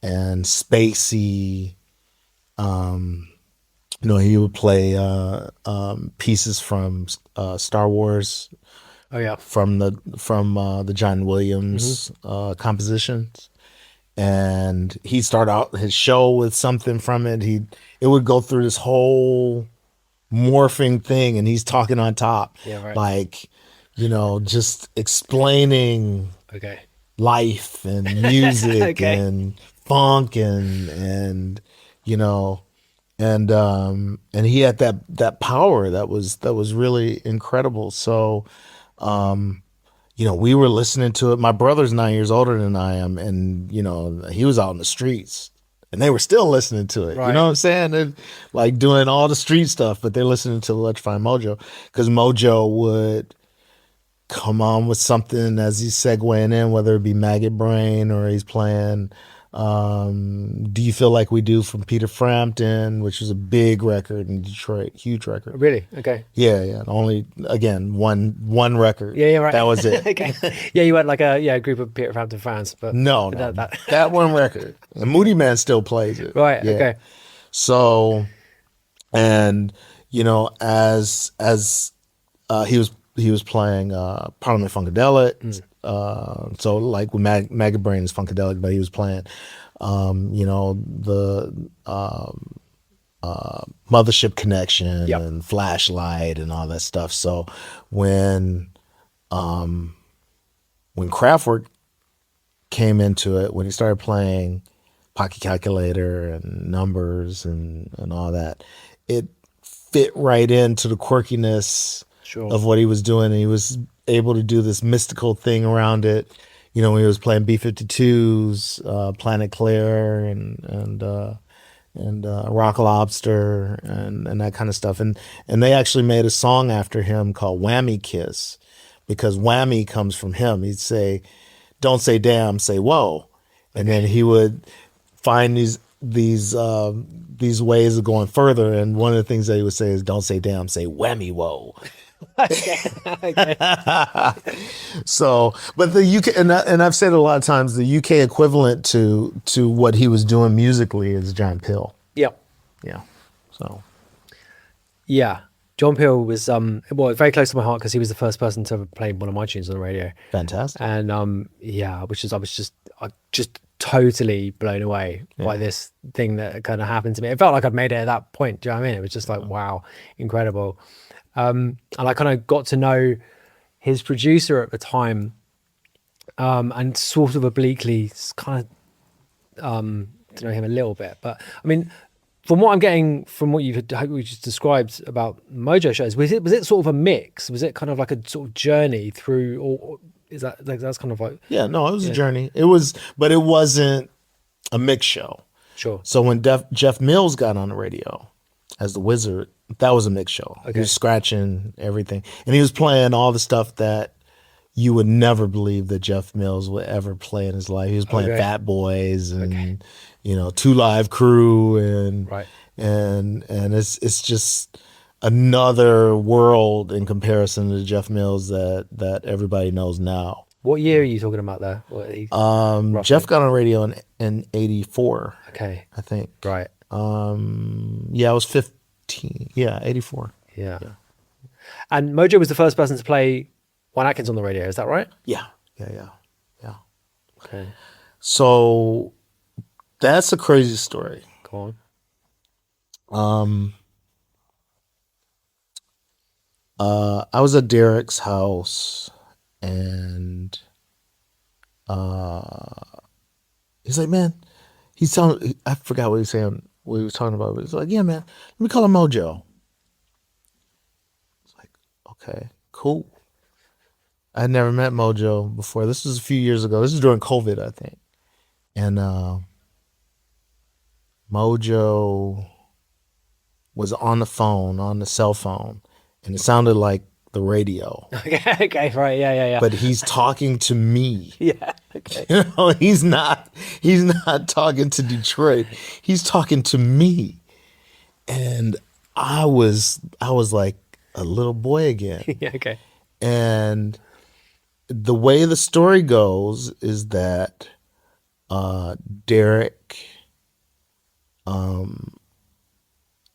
and spacey. He would play pieces from Star Wars. Oh yeah. From the John Williams compositions. And he'd start out his show with something from it. It would go through this whole morphing thing, and he's talking on top. Yeah, right. Like, just explaining Okay. life and music Okay. and funk and and he had that power that was really incredible. So we were listening to it. My brother's 9 years older than I am, and he was out in the streets, and they were still listening to it. You know Right. what I'm saying? They're like doing all the street stuff, but they're listening to Electrifying Mojo because Mojo would come on with something as he's segueing in, whether it be Maggot Brain or he's playing Do You Feel Like We Do from Peter Frampton, which was a big record in Detroit, huge record. Really? Okay. Yeah, yeah. Only again one record. Yeah, yeah, right. That was it. Okay. Yeah, you had like a group of Peter Frampton fans, but No, but no, that that one record. And Moody Man still plays it. right. Yeah. Okay. So, and as he was playing Parliament Funkadelic. So like with Maggot Brain is Funkadelic, but he was playing the Mothership Connection Yep. and Flashlight and all that stuff. So when Kraftwerk came into it, when he started playing Pocket Calculator and Numbers and all that, it fit right into the quirkiness Sure. of what he was doing. And he was able to do this mystical thing around it. When he was playing B-52s, Planet Claire and Rock Lobster and that kind of stuff. And they actually made a song after him called Whammy Kiss, because whammy comes from him. He'd say, "Don't say damn, say whoa," and then he would find these ways of going further. And one of the things that he would say is, "Don't say damn, say whammy whoa." Okay. So, but the UK, and I've said it a lot of times, the UK equivalent to what he was doing musically is John Peel. Yep. Yeah. So Yeah. John Peel was very close to my heart because he was the first person to ever play one of my tunes on the radio. fantastic. And I was just totally blown away by this thing that kind of happened to me. It felt like I'd made it at that point. Do you know what I mean? It was just like, wow, incredible. And I kind of got to know his producer at the time, and sort of obliquely kind of to know him a little bit. But I mean, from what I'm getting from what you just described about Mojo shows, was it sort of a mix? Was it kind of like a sort of journey through, or is that like that's kind of like Yeah, no, it was a journey. It was, but it wasn't a mix show. sure? So when Jeff Mills got on the radio as the Wizard, that was a mix show. He Okay. was scratching everything, and he was playing all the stuff that you would never believe that Jeff Mills would ever play in his life. He was playing Okay. Fat Boys and Two Live Crew and Right. and it's just another world in comparison to Jeff Mills that everybody knows now. What year are you talking about there? Jeff got on radio in '84, Okay, I think. right. Yeah, I was 15. Yeah, '84. Yeah. And Mojo was the first person to play Juan Atkins on the radio. Is that right? Yeah. Okay, So that's a crazy story. go on. I was at Derek's house, and he's like, "Man," I forgot what he was saying, what he was talking about. But he's like, "Yeah, man, let me call him Mojo." It's like, okay, cool. I had never met Mojo before. This was a few years ago. This is during COVID, I think. And Mojo was on the phone, on the cell phone, and it sounded like the radio. Okay, right. Yeah. But he's talking to me. Yeah. Okay. He's not talking to Detroit. He's talking to me. And I was like a little boy again. Yeah. Okay. And the way the story goes is that Derek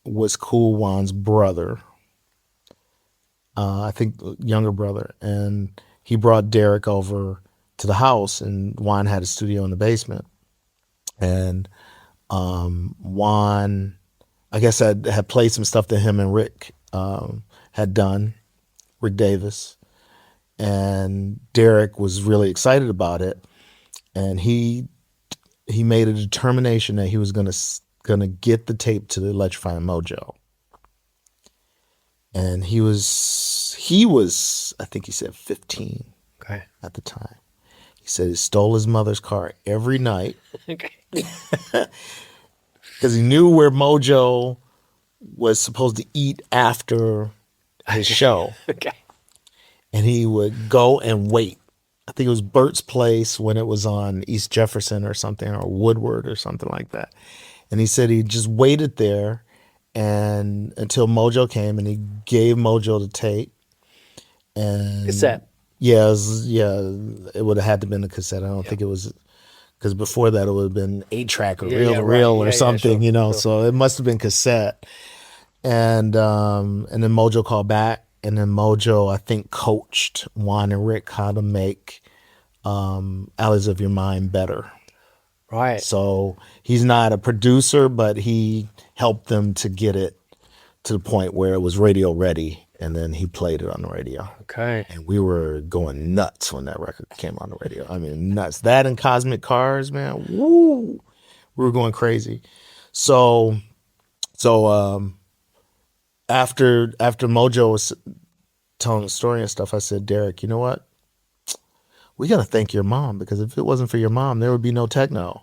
was Cool Juan's brother, I think younger brother, and he brought Derek over to the house, and Juan had a studio in the basement. And Juan, I guess, had played some stuff that him and Rick had done, Rick Davis. And Derek was really excited about it, and he made a determination that he was going to gonna get the tape to the Electrifying Mojo. And he was, I think he said 15 Okay. at the time. He said he stole his mother's car every night Okay. because he knew where Mojo was supposed to eat after his show. Okay. And he would go and wait. I think it was Bert's Place when it was on East Jefferson or something, or Woodward or something like that. And he said he just waited there and until Mojo came, and he gave Mojo the tape. And Cassette. Yeah, it would have had to been a cassette. I don't think it was, because before that it would have been 8-track or reel to reel or something, sure. So it must have been cassette. And then Mojo called back, and then Mojo, I think, coached Juan and Rick how to make Alleys of Your Mind better. Right. So he's not a producer, but he helped them to get it to the point where it was radio ready, and then he played it on the radio. Okay. And we were going nuts when that record came on the radio. I mean, nuts. That and Cosmic Cars, man. Woo! We were going crazy. So after Mojo was telling the story and stuff, I said, Derek, you know what? We got to thank your mom, because if it wasn't for your mom, there would be no techno.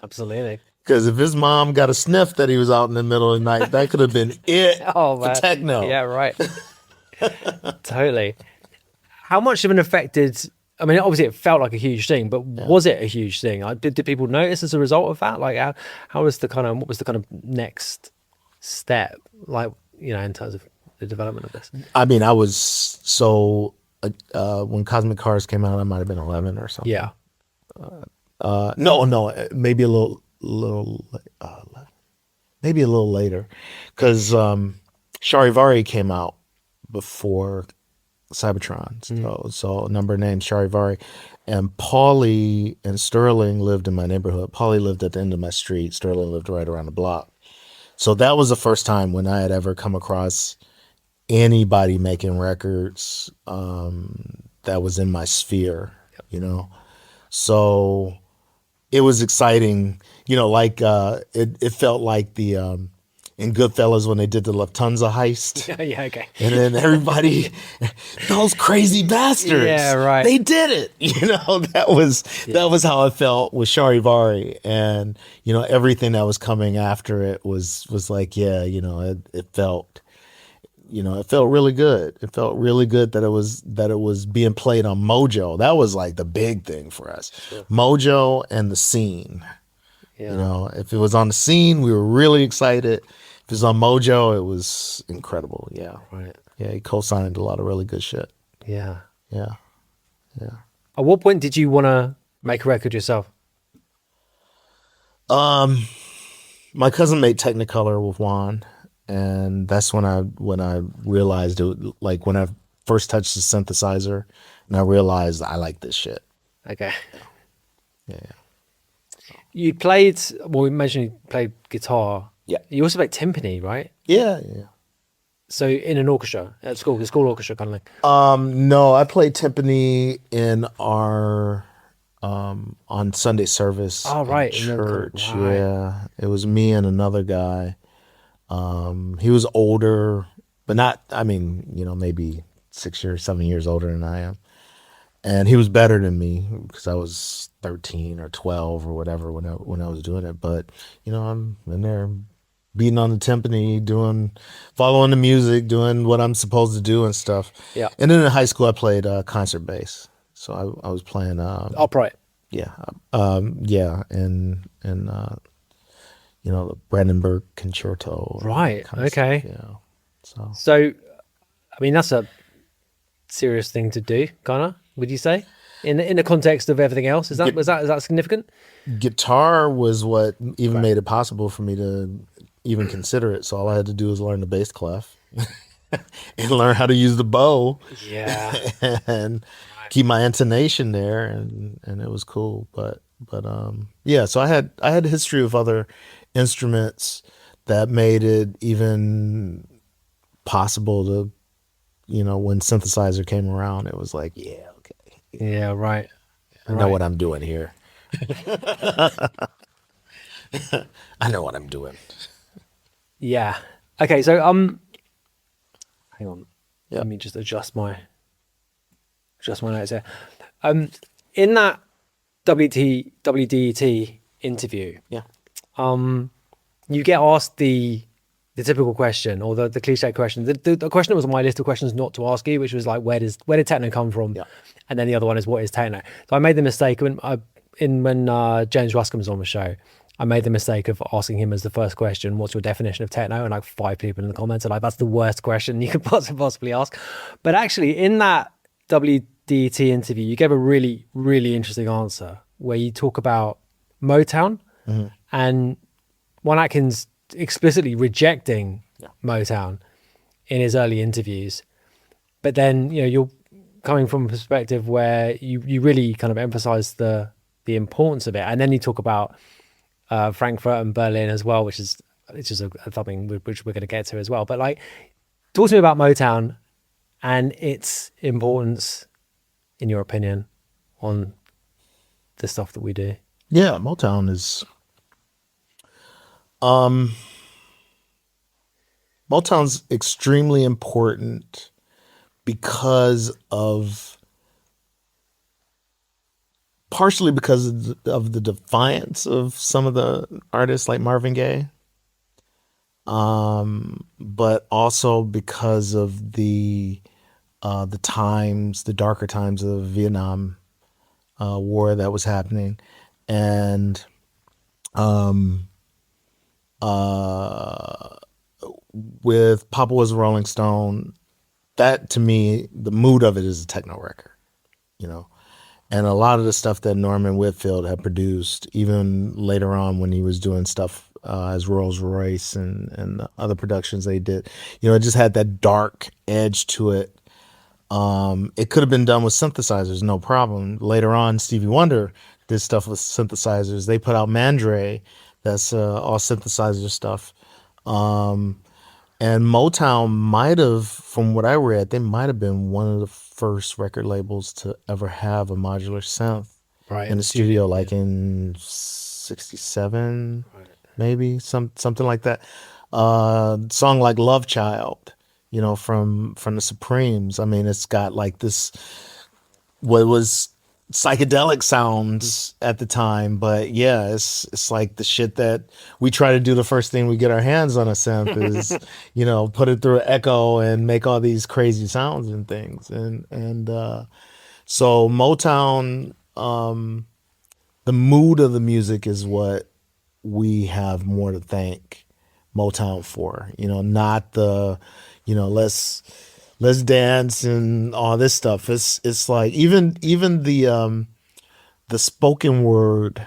Absolutely. Because if his mom got a sniff that he was out in the middle of the night, that could have been it for techno. Yeah, right. Totally. How much of an effect did, I mean, obviously it felt like a huge thing, but was it a huge thing? Did people notice as a result of that? Like how was what was the kind of next step, like, in terms of the development of this? I mean, I was when Cosmic Cars came out, I might have been 11 or something. Yeah. No, maybe a little maybe a little later, because Charivari came out before Cybertron. So a number of names, Charivari, and Paulie and Sterling lived in my neighborhood. Paulie lived at the end of my street. Sterling lived right around the block. So that was the first time when I had ever come across anybody making records that was in my sphere, So it was exciting, it felt like the in Goodfellas when they did the Lufthansa heist. Yeah, okay. And then everybody, those crazy bastards. Yeah, right. They did it. That was how I felt with Charivari. And, everything that was coming after it was like, it felt really good. It felt really good that it was being played on Mojo. That was like the big thing for us. Sure. Mojo and the scene. Yeah. If it was on the scene, we were really excited. If it was on Mojo, it was incredible. Yeah. Right. Yeah, he co-signed a lot of really good shit. Yeah. Yeah. At what point did you want to make a record yourself? My cousin made Technicolor with Juan, and that's when I realized it. Like when I first touched the synthesizer, and I realized I like this shit. Okay. Yeah. You played. Well, we mentioned you played guitar. Yeah. You also played timpani, right? Yeah. So in an orchestra at school, the school orchestra kind of thing. No, I played timpani in our on Sunday service. Oh, right. In church. Right. Yeah, it was me and another guy. He was older, but not. I mean, maybe 6 years, 7 years older than I am, and he was better than me because I was 13 or 12 or whatever when I was doing it. But I'm in there beating on the timpani, following the music, doing what I'm supposed to do and stuff. Yeah. And then in high school, I played concert bass. So I was playing upright. Yeah. Yeah. And the Brandenburg Concerto. Right. Okay. So I mean, that's a serious thing to do, kind of. Would you say, in the context of everything else, is that significant? Guitar was what even made it possible for me to even consider it. So all I had to do was learn the bass clef and learn how to use the bow. Yeah. And keep my intonation there, and it was cool. But yeah. So I had a history of other instruments that made it even possible to, when synthesizer came around, it was like, yeah, okay. Yeah, right. I know what I'm doing here. I know what I'm doing. Yeah. Okay, so hang on. Yeah. Let me just adjust my notes here. In that WDET interview, Yeah. you get asked the typical question, or the cliche question. The question that was on my list of questions not to ask you, which was like, where did techno come from? Yeah. And then the other one is, what is techno? So I made the mistake when James Ruscombe was on the show. I made the mistake of asking him as the first question, what's your definition of techno? And like 5 people in the comments are like, that's the worst question you could possibly ask. But actually, in that WDT interview, you gave a really, really interesting answer where you talk about Motown and Juan Atkins explicitly rejecting Motown in his early interviews. But then, you're coming from a perspective where you really kind of emphasize the importance of it. And then you talk about Frankfurt and Berlin as well, which is something which we're going to get to as well. But like, talk to me about Motown and its importance, in your opinion, on the stuff that we do. Yeah, Motown is Motown's extremely important partially because of the defiance of some of the artists like Marvin Gaye, but also because of the darker times of Vietnam war that was happening, and with Papa Was a Rolling Stone, that to me, the mood of it is a techno record, and a lot of the stuff that Norman Whitfield had produced, even later on when he was doing stuff as Rolls Royce and the other productions they did, it just had that dark edge to it. It could have been done with synthesizers, no problem. Later on, Stevie Wonder did stuff with synthesizers. They put out Mandre, that's all synthesizer stuff. And Motown might have, from what I read, they might have been one of the first record labels to ever have a modular synth in the studio, like in '67, maybe something like that. Song like Love Child, from the Supremes. I mean, it's got like this, what was psychedelic sounds at the time, but yeah, it's like the shit that we try to do the first thing we get our hands on a synth is put it through an echo and make all these crazy sounds and things, and so Motown, the mood of the music is what we have more to thank Motown for, not the let's dance and all this stuff. It's like even the spoken word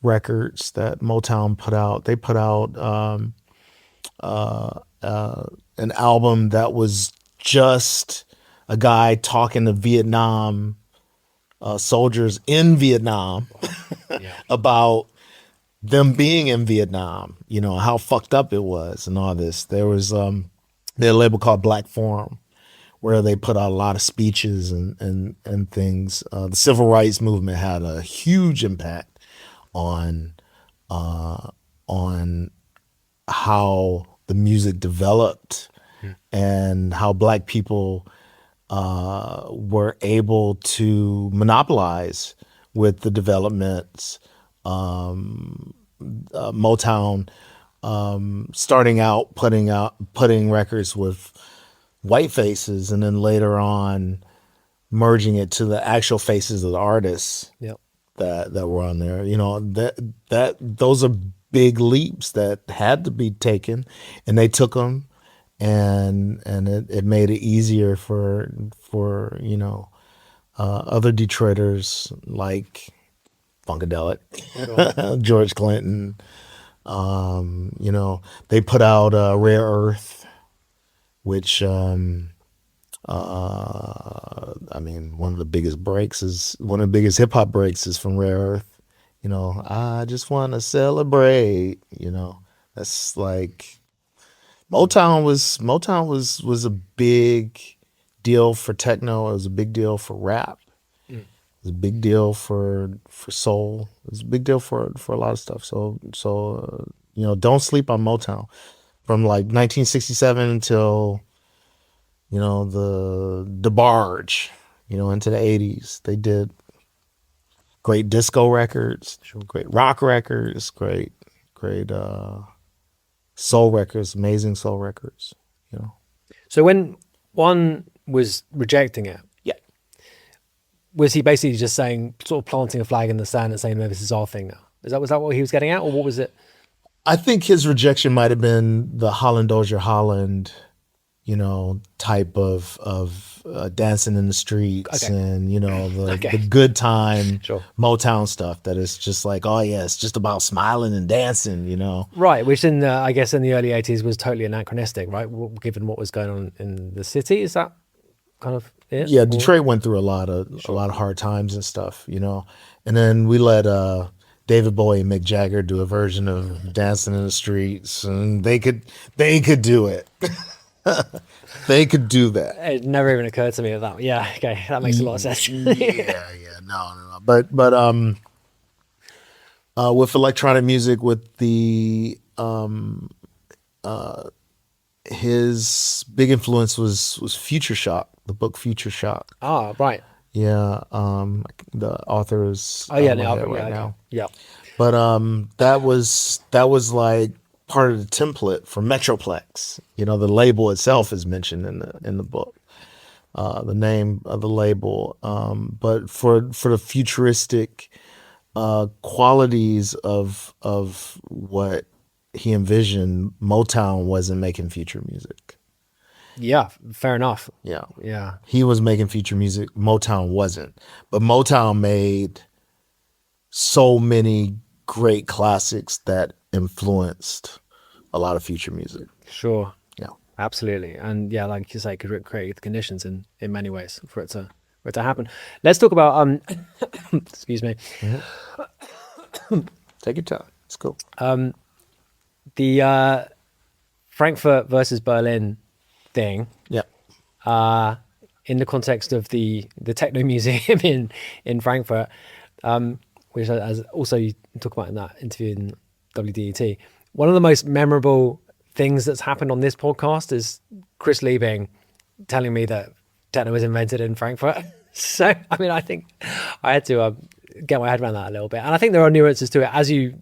records that Motown put out. They put out an album that was just a guy talking to Vietnam soldiers in Vietnam about them being in Vietnam, how fucked up it was and all this. There was their label called Black Forum, where they put out a lot of speeches and things. The civil rights movement had a huge impact on how the music developed and how Black people were able to monopolize with the developments. Motown starting out putting records with white faces, and then later on merging it to the actual faces of the artists that were on there. That those are big leaps that had to be taken, and they took them, and it made it easier for other Detroiters like Funkadelic, George Clinton. They put out Rare Earth, which I mean, one of the biggest hip hop breaks is from Rare Earth. I just want to celebrate. That's like Motown was a big deal for techno. It was a big deal for rap. It's a big deal for soul. It's a big deal for a lot of stuff. So don't sleep on Motown. From like 1967 until the DeBarge, into the 80s, they did great disco records, great rock records, great soul records, amazing soul records. So when one was rejecting it, Yeah. was he basically just saying, sort of planting a flag in the sand and saying, no, this is our thing now? Was that what he was getting at, or what was it? I think his rejection might have been the Holland Dozier Holland, type of dancing in the streets, Okay. and Okay. the good time Sure. Motown stuff that is just like, oh yeah, it's just about smiling and dancing, Right, which I guess in the early 80s was totally anachronistic, right? Given what was going on in the city. Is that kind of it? Yeah, Or- Detroit went through a lot of hard times and stuff, and then we let David Bowie and Mick Jagger do a version of Dancing in the Streets, and they could do it. They could do that. It never even occurred to me that. Yeah, okay, that makes a lot of sense. Yeah, no. But with electronic music, with the his big influence was Future Shock, the book Future Shock. Ah, right. Yeah, the author is Oh yeah, on my head yeah, right okay. now. Yeah. But that was like part of the template for Metroplex. The label itself is mentioned in the book. The name of the label, but for the futuristic qualities of what he envisioned, Motown wasn't making future music. Yeah, fair enough. Yeah, Yeah. he was making future music. Motown wasn't, but Motown made so many great classics that influenced a lot of future music. Sure. Yeah. Absolutely. And yeah, like you say, could create the conditions in many ways for it to happen. Let's talk about excuse me. Take your time. It's cool. The Frankfurt versus Berlin thing, Yeah. in the context of the techno museum in Frankfurt, which as also you talk about in that interview in WDET. One of the most memorable things that's happened on this podcast is Chris Liebing telling me that techno was invented in Frankfurt. So, I mean, I think I had to get my head around that a little bit. And I think there are nuances to it, as you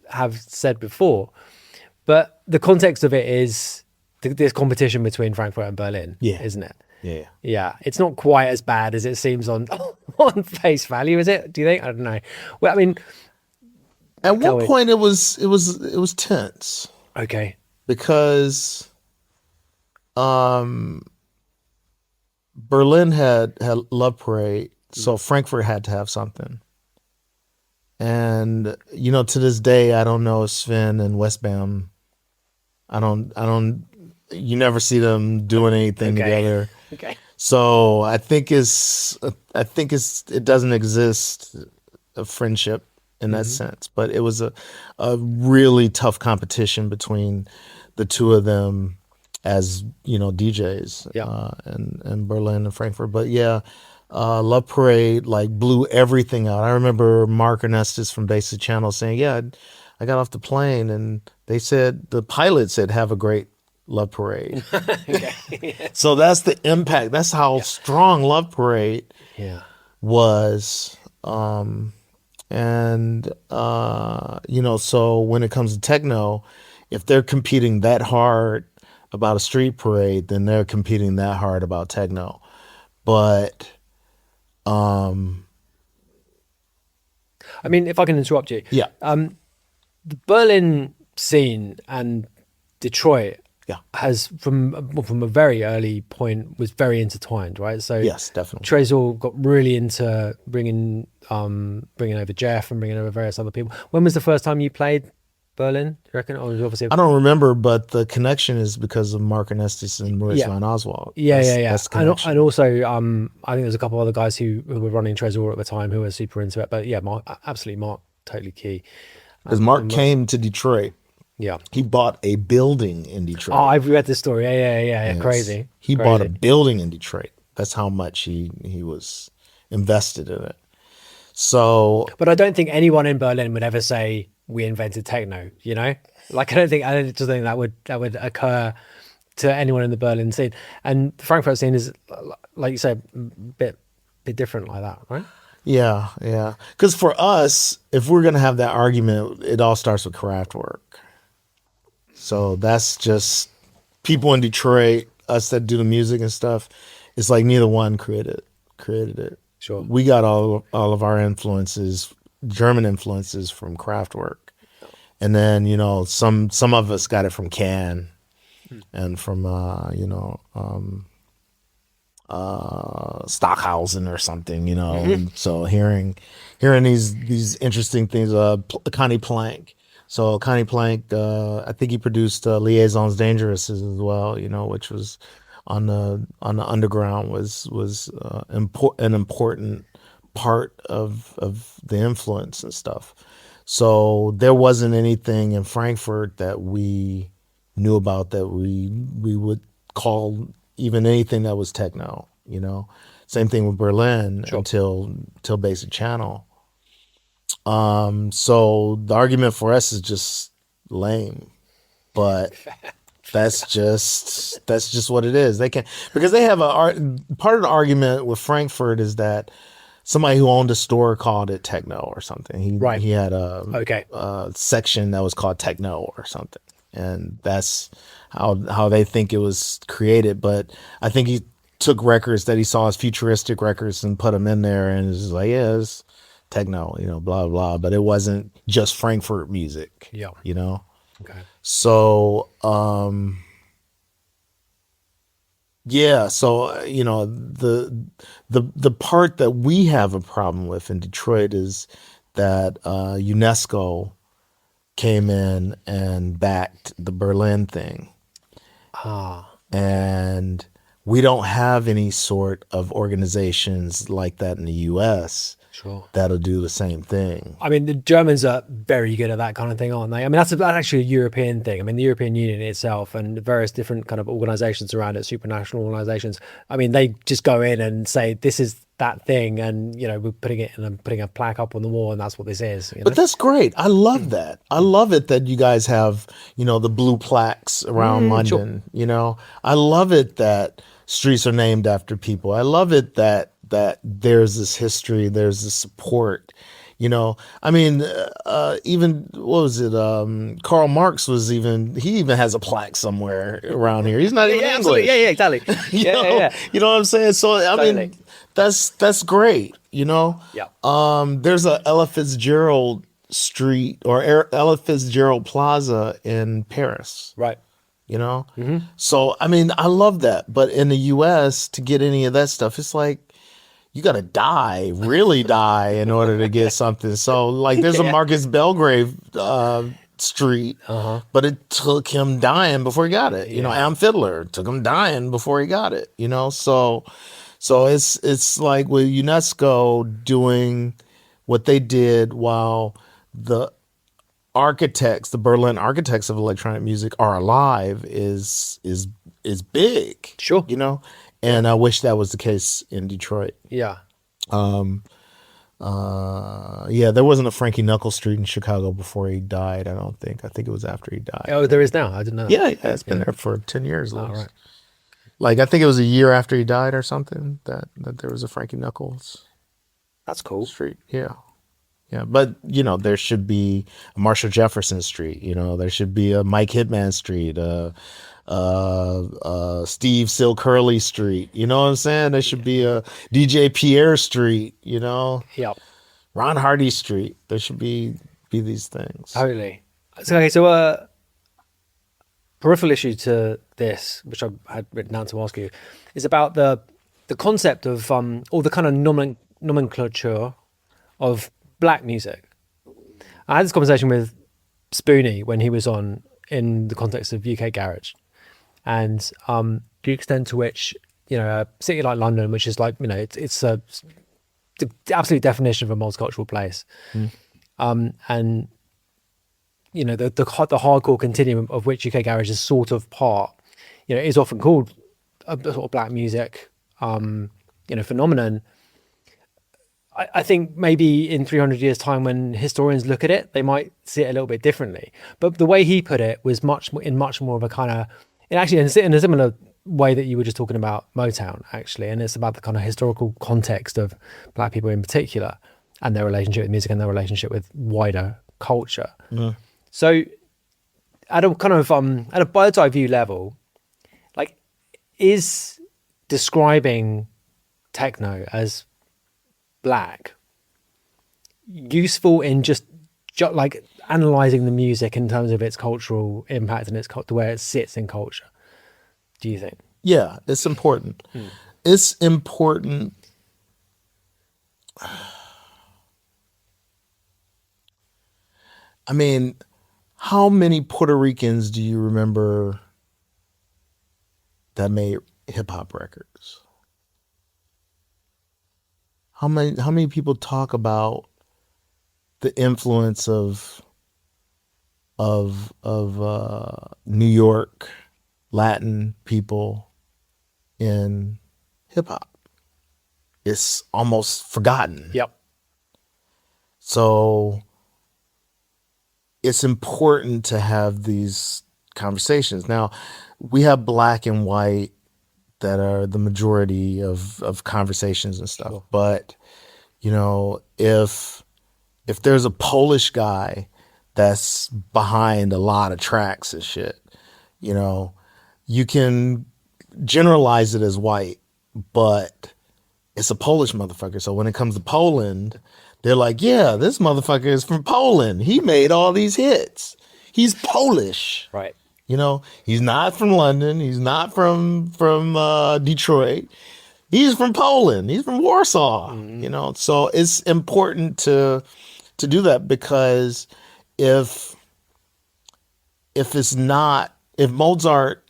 have said before. But the context of it is this competition between Frankfurt and Berlin, Yeah. isn't it? Yeah. Yeah, it's not quite as bad as it seems on face value, is it? Do you think? I don't know. Well, I mean, At Tell one me. point, it was tense okay, because Berlin had Love Parade, so Frankfurt had to have something. And to this day, I don't know if Sven and Westbam. I don't. You never see them doing anything Okay. together. okay, So it doesn't exist a friendship in that sense, but it was a really tough competition between the two of them as DJs, Yeah. and Berlin and Frankfurt. But yeah, Love Parade like blew everything out. I remember Mark Ernestus from Basic Channel saying, "Yeah, I got off the plane and the pilot said have a great Love Parade." So that's the impact. That's how strong Love Parade yeah, was. So when it comes to techno, if they're competing that hard about a street parade, then they're competing that hard about techno. But I mean, if I can interrupt you, yeah, the Berlin scene and Detroit yeah, has from a very early point was very intertwined, right? So yes, definitely. Trezor got really into bringing over Jeff and bringing over various other people. When was the first time you played Berlin? Do you reckon? Or was it obviously I don't remember, but the connection is because of Mark Ernestus and Maurice Yeah. Van Oswald. Yeah. That's the And, connection. and also, I think there's a couple other guys who were running Trezor at the time who were super into it. But yeah, Mark, absolutely, Mark, totally key. Because Mark came to Detroit. Yeah. He bought a building in Detroit. Oh, I've read this story. Yeah. Yes. Crazy. He Crazy. bought a building in Detroit. That's how much he was invested in it. So But I don't think anyone in Berlin would ever say we invented techno. You know, like I don't just think that would occur to anyone in the Berlin scene. And the Frankfurt scene is, like you said, bit different like that, right? yeah, yeah. Because for us, if we're gonna have that argument, it all starts with Kraftwerk. So that's just people in Detroit, us that do the music and stuff. It's like neither one created it. Sure. We got all of our influences, German influences from Kraftwerk, and then some of us got it from Can, and from Stockhausen or something, And so hearing these interesting things, Connie Plank. So Connie Plank, I think he produced Liaisons Dangerous as well, which was on the underground was an important part of the influence and stuff. So there wasn't anything in Frankfurt that we knew about that we would call even anything that was techno, Same thing with Berlin Sure. until Basic Channel. So the argument for us is just lame, but that's just what it is. They can because they have part of the argument with Frankfurt is that somebody who owned a store called it techno or something. Right. He had Okay. a section that was called techno or something, and that's how they think it was created. But I think he took records that he saw as futuristic records and put them in there, and it's like, yeah, it's techno, blah blah. But it wasn't just Frankfurt music. Yeah. Okay. So yeah, so the part that we have a problem with in Detroit is that UNESCO came in and backed the Berlin thing. And we don't have any sort of organizations like that in the US Sure. that'll do the same thing. I mean, the Germans are very good at that kind of thing, aren't they? I mean, that's actually a European thing. I mean, the European Union itself and the various different kind of organizations around it, supranational organizations. I mean, they just go in and say, this is that thing. And, we're putting it and putting a plaque up on the wall and that's what this is. But that's great. I love that. I love it that you guys have, the blue plaques around London, I love it that streets are named after people. I love it that there's this history, there's this support, I mean, even what was it? Karl Marx he even has a plaque somewhere around here. He's not even English. Absolutely. Yeah, exactly. Yeah. You know what I'm saying? So I Totally. mean, that's great. Yeah. There's a Ella Fitzgerald Street or Ella Fitzgerald Plaza in Paris. Right. So I mean, I love that. But in the U.S., to get any of that stuff, it's like you got to really die in order to get something. So like there's a Marcus Belgrave street, but it took him dying before he got it. Am Fiddler took him dying before he got it. So it's like with UNESCO doing what they did while the Berlin architects of electronic music are alive is big. Sure. And I wish that was the case in Detroit. Yeah. Yeah, there wasn't a Frankie Knuckles Street in Chicago before he died, I don't think. I think it was after he died. Oh, there is now. I didn't know that. Yeah, it's been there for 10 years. Oh, right. Like, I think it was a year after he died or something that there was a Frankie Knuckles That's cool. Street. Yeah. Yeah, but, there should be a Marshall Jefferson Street. There should be a Mike Hitman Street, Steve Sil Curley Street. You know what I'm saying? There should be a DJ Pierre Street, Yep. Ron Hardy Street. There should be these things. Totally. So peripheral issue to this, which I had written down to ask you, is about the concept of all the kind of nomenclature of black music. I had this conversation with Spoonie when he was on in the context of UK Garage, and the extent to which a city like London, which is like it's the absolute definition of a multicultural place, and the hardcore continuum of which UK Garage is sort of part, is often called a sort of black music phenomenon. I think maybe in 300 years' time, when historians look at it, they might see it a little bit differently. But the way he put it was much more of a kind of, and actually in a similar way that you were just talking about Motown, actually, and it's about the kind of historical context of black people in particular and their relationship with music and their relationship with wider culture. Yeah. So, at a kind of at a bird's eye view level, like, is describing techno as black useful in just like analyzing the music in terms of its cultural impact and the way it sits in culture, do you think? Yeah, it's important. It's important. I mean, how many Puerto Ricans do you remember that made hip hop records? How many people talk about the influence of New York Latin people in hip hop? It's almost forgotten. Yep. So it's important to have these conversations. Now, we have black and white that are the majority of conversations and stuff. Sure. But, you know, if there's a Polish guy that's behind a lot of tracks and shit, you know, you can generalize it as white, but it's a Polish motherfucker. So when it comes to Poland, they're like, yeah, this motherfucker is from Poland. He made all these hits. He's Polish. Right. You know, he's not from London. He's not from Detroit. He's from Poland. He's from Warsaw. Mm-hmm. You know, so it's important to do that, because if Mozart,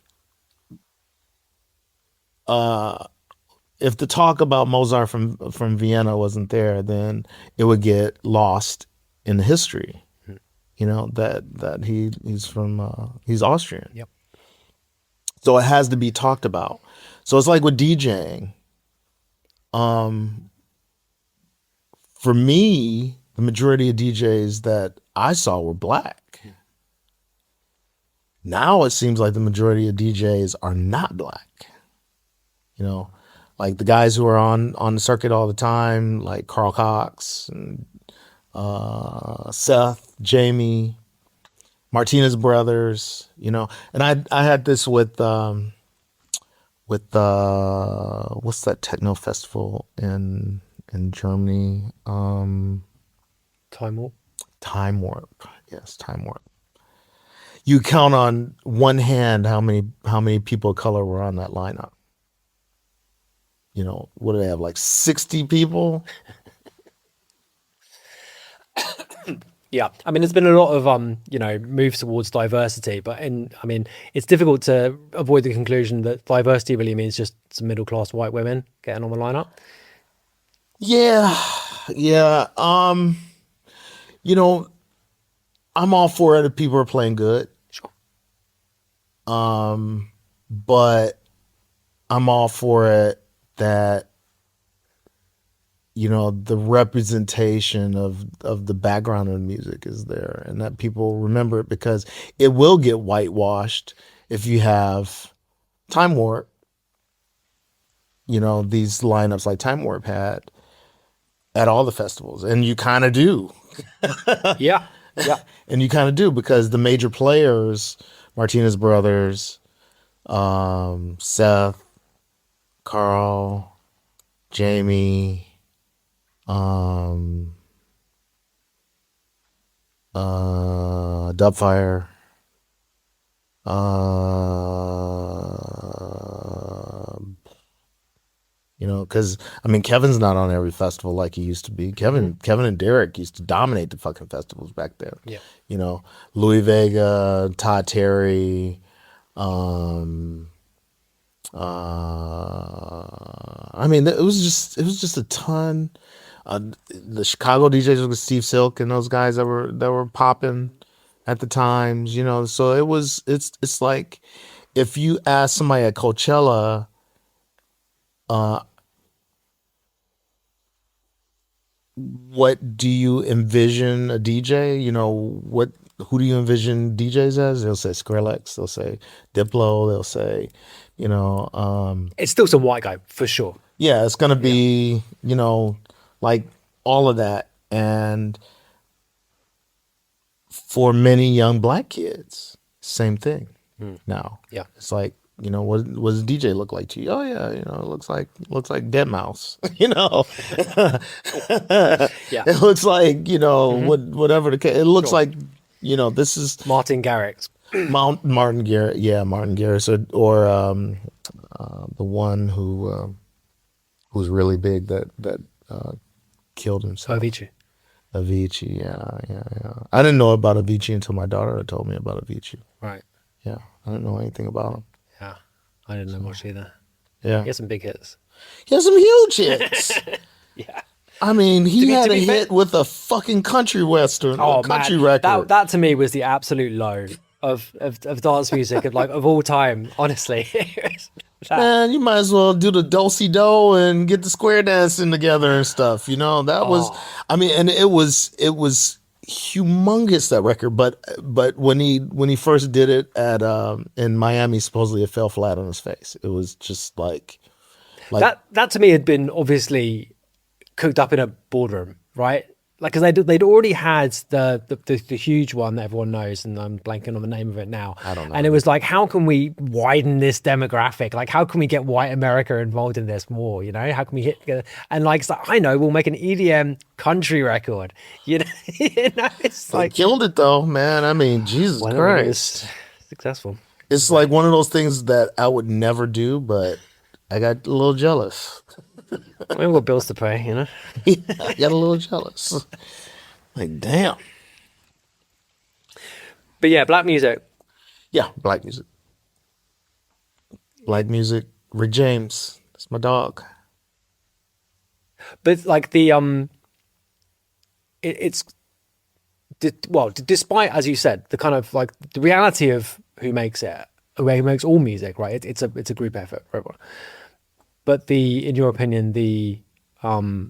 if the talk about Mozart from Vienna wasn't there, then it would get lost in the history. You know, that he's Austrian. Yep. So it has to be talked about. So it's like with DJing. For me, the majority of DJs that I saw were black. Now it seems like the majority of DJs are not black. You know, like the guys who are on the circuit all the time, like Carl Cox and Seth, Jamie, Martinez Brothers, you know. And I had this with what's that techno festival in Germany? Time Warp. Time Warp. Yes, Time Warp. You count on one hand how many people of color were on that lineup. You know, what do they have, like 60 people? Yeah, I mean, there's been a lot of moves towards diversity, but it's difficult to avoid the conclusion that diversity really means just some middle class white women getting on the lineup. Yeah. You know, I'm all for it if people are playing good. Sure. But I'm all for it that, you know, the representation of the background of the music is there, and that people remember it, because it will get whitewashed if you have Time Warp, you know, these lineups like Time Warp had at all the festivals, and you kind of do. Yeah. And you kind of do, because the major players, Martinez Brothers, Seth, Carl, Jamie, Dubfire, you know, because I mean, Kevin's not on every festival like he used to be. Kevin and Derek used to dominate the fucking festivals back then. Yeah. You know, Louis Vega, Todd Terry, I mean, it was just a ton. The Chicago DJs with Steve Silk and those guys that were popping at the times, you know. So it's like, if you ask somebody at Coachella, what do you envision a DJ? You know, who do you envision DJs as? They'll say Skrillex, they'll say Diplo, they'll say, you know, It's still some white guy for sure. yeah, it's gonna be, you know, like all of that. And for many young black kids, same thing now. Yeah. It's like, you know, what does DJ look like to you? Oh yeah, you know, it looks like Dead Mouse. You know, Yeah. it looks like, you know, whatever the case. It looks Sure. like, you know, this is Martin Garrix. Martin Garrett. Yeah, Martin Garrett, or the one who's really big that killed himself. Avicii. Avicii. Yeah. I didn't know about Avicii until my daughter told me about Avicii. Right. Yeah, I didn't know anything about him. Yeah. I didn't know much either. Yeah, He had some big hits. he has some huge hits. Yeah. I mean, he be- had to a be fair- hit with a fucking country western, Oh country man, record. that to me was the absolute low of dance music of all time. Honestly, That- Man, you might as well do the do-si-do and get the square dancing together and stuff. You know, that was, I mean, and it was humongous, that record. But when he first did it at in Miami, supposedly it fell flat on his face. It was just like that to me had been obviously cooked up in a boardroom, right? Like, because they'd already had the huge one that everyone knows, and I'm blanking on the name of it now. I don't know. And it was like, how can we widen this demographic? Like, how can we get white America involved in this more? You know, how can we hit together? And like, it's like, I know, we'll make an EDM country record. You know, it's they like killed it though, man. I mean, Jesus whenever it was Christ. successful. It's like one of those things that I would never do, but I got a little jealous. We've got bills to pay, you know. I got a little jealous. Like, damn. But yeah, black music. Yeah, black music. Black music. Rick James. That's my dog. But like it's despite, as you said, the kind of like the reality of who makes it, who makes all music, right? It's a group effort for everyone. But in your opinion, I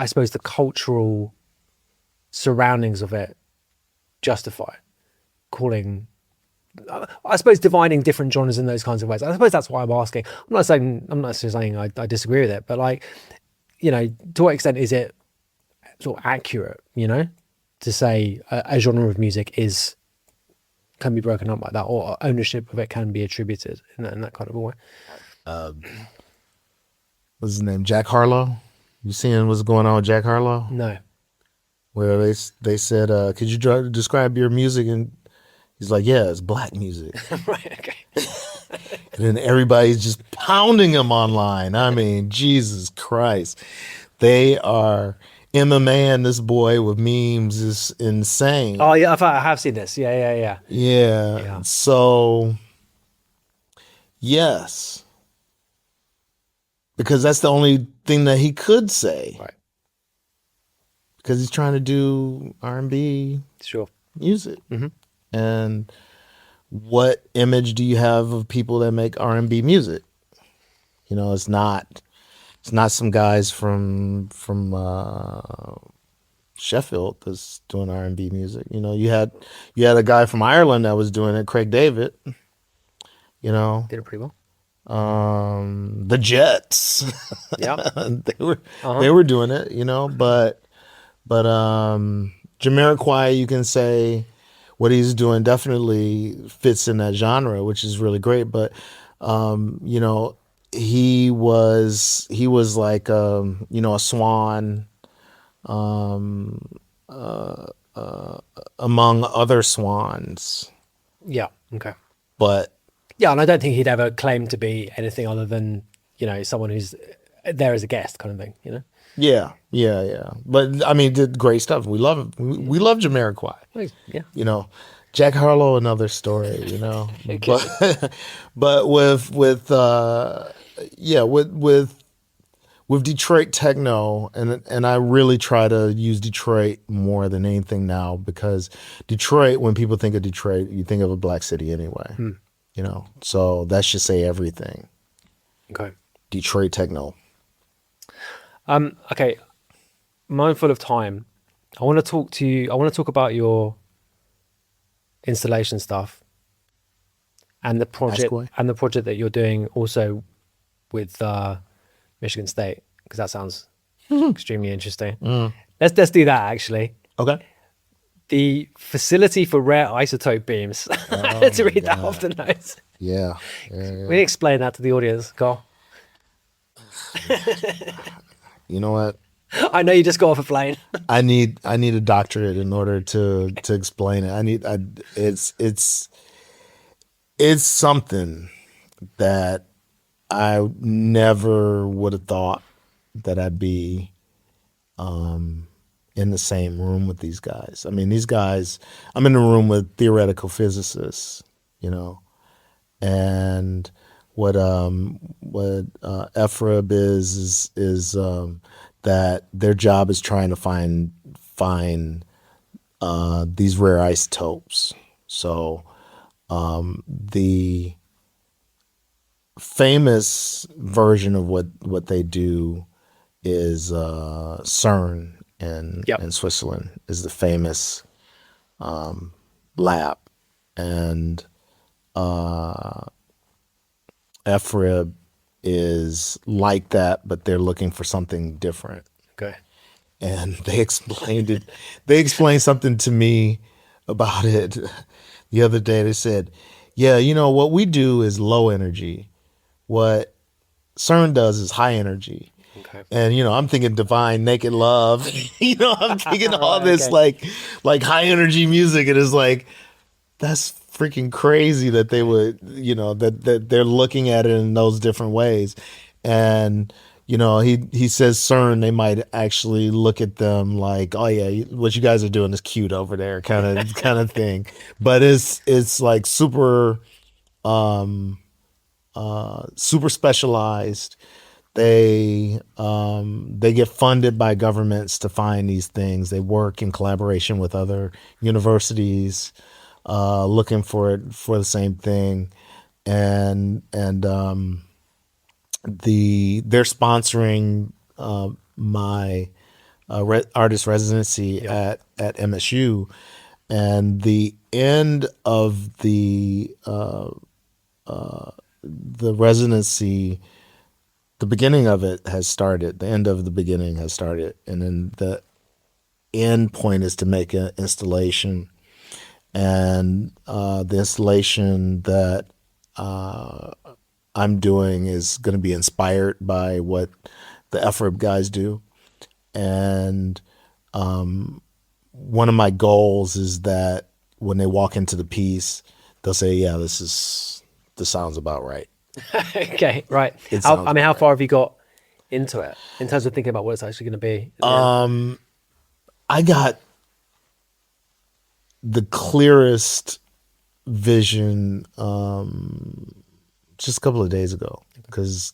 suppose the cultural surroundings of it justify calling, I suppose, dividing different genres in those kinds of ways. I suppose that's why I'm asking. I'm not saying I disagree with it, but like, you know, to what extent is it sort of accurate, you know, to say a genre of music can be broken up like that, or ownership of it can be attributed in that kind of a way? What's his name? Jack Harlow. You seeing what's going on with Jack Harlow? No. Where they said, could you describe your music? And he's like, yeah, it's black music. Right. Okay. And then everybody's just pounding him online. I mean, Jesus Christ. They are MMA and this boy with memes is insane. Oh yeah, I have seen this. Yeah. Yeah. So, yes. Because that's the only thing that he could say. Right. Because he's trying to do R&B Sure. music. And what image do you have of people that make R&B music? You know, it's not some guys from Sheffield that's doing R&B music. You know, you had a guy from Ireland that was doing it, Craig David. You know, Did it pretty well. the Jets. Yeah. they were doing it, you know, but Jamiroquai, you can say what he's doing definitely fits in that genre, which is really great. But you know, he was like you know, a swan among other swans. Yeah. Okay. But Yeah, and I don't think he'd ever claim to be anything other than, you know, someone who's there as a guest kind of thing, you know? yeah. But I mean, did great stuff. We love him. We love Jamiroquai. Yeah. You know, Jack Harlow, another story. You know, Okay. but with Detroit techno, and I really try to use Detroit more than anything now, because Detroit, when people think of Detroit, you think of a black city anyway. You know, so that should say everything. Okay. Detroit techno. Okay. mindful of time, I want to talk to you. I want to talk about your installation stuff and the Ask project away. that you're doing also with Michigan State, because that sounds extremely interesting. Let's do that actually. Okay. The facility for rare isotope beams. To read that off the notes. Yeah. We explain that to the audience, Carl. You know what? I know you just got off a plane. I need a doctorate in order to explain it. It's something that I never would have thought that I'd be in the same room with these guys. I mean, these guys, I'm in a room with theoretical physicists, you know, and what EFRAB is that their job is trying to find these rare isotopes. So the famous version of what they do is CERN in Switzerland is the famous lab, and EFRAB is like that, but they're looking for something different. Okay. And they explained it. They explained something to me about it the other day. They said, yeah, you know, what we do is low energy. What CERN does is high energy. Okay. And, you know, I'm thinking Divine Naked Love. You know, I'm thinking all this like high energy music. And it's like, that's freaking crazy that they would, you know, that they're looking at it in those different ways. And, you know, he says CERN, they might actually look at them like, oh yeah, what you guys are doing is cute over there, kind of thing. But it's like super super specialized. They get funded by governments to find these things. They work in collaboration with other universities, looking for the same thing, and they're sponsoring my artist residency at MSU, and the end of the residency, the beginning of it has started. The end of the beginning has started, and then the end point is to make an installation. And the installation that I'm doing is going to be inspired by what the EFRAB guys do. And one of my goals is that when they walk into the piece, they'll say, yeah, this sounds about right. Okay, right. How far have you got into it in terms of thinking about what it's actually going to be? I got the clearest vision just a couple of days ago, because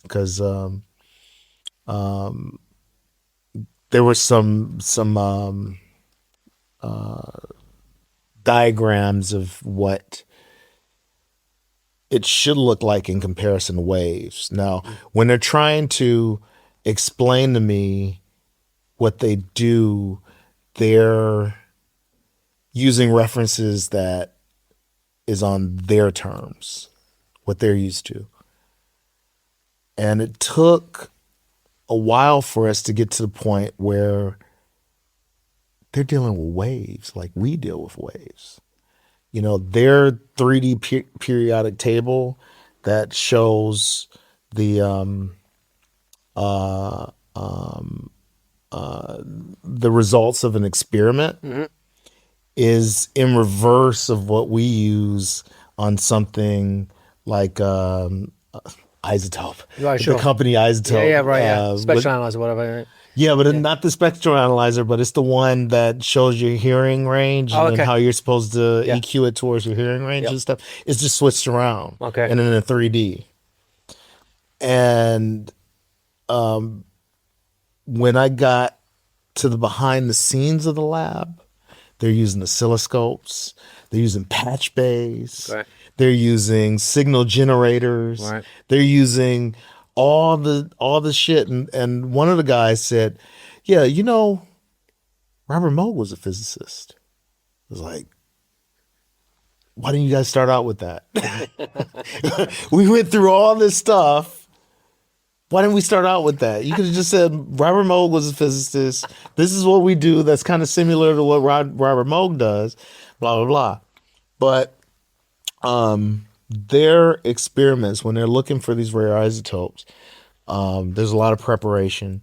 there were some diagrams of what it should look like in comparison to waves. Now, when they're trying to explain to me what they do, they're using references that is on their terms, what they're used to. And it took a while for us to get to the point where they're dealing with waves like we deal with waves. You know, their 3D periodic table that shows the results of an experiment is in reverse of what we use on something like Isotope. Right, sure. The company Isotope. Yeah, right, yeah. Spectral analyzer, whatever. Right? Yeah, but not the spectral analyzer, but it's the one that shows your hearing range and how you're supposed to EQ it towards your hearing range and stuff. It's just switched around. Okay. And then in 3D. And when I got to the behind the scenes of the lab, they're using oscilloscopes, they're using patch bays, right. They're using signal generators, right. They're using all the shit. And one of the guys said, yeah, you know, Robert Moog was a physicist. It was like, why didn't you guys start out with that? We went through all this stuff. Why didn't we start out with that? You could have just said Robert Moog was a physicist. This is what we do. That's kind of similar to what Robert Moog does. Blah blah blah. But their experiments when they're looking for these rare isotopes, there's a lot of preparation,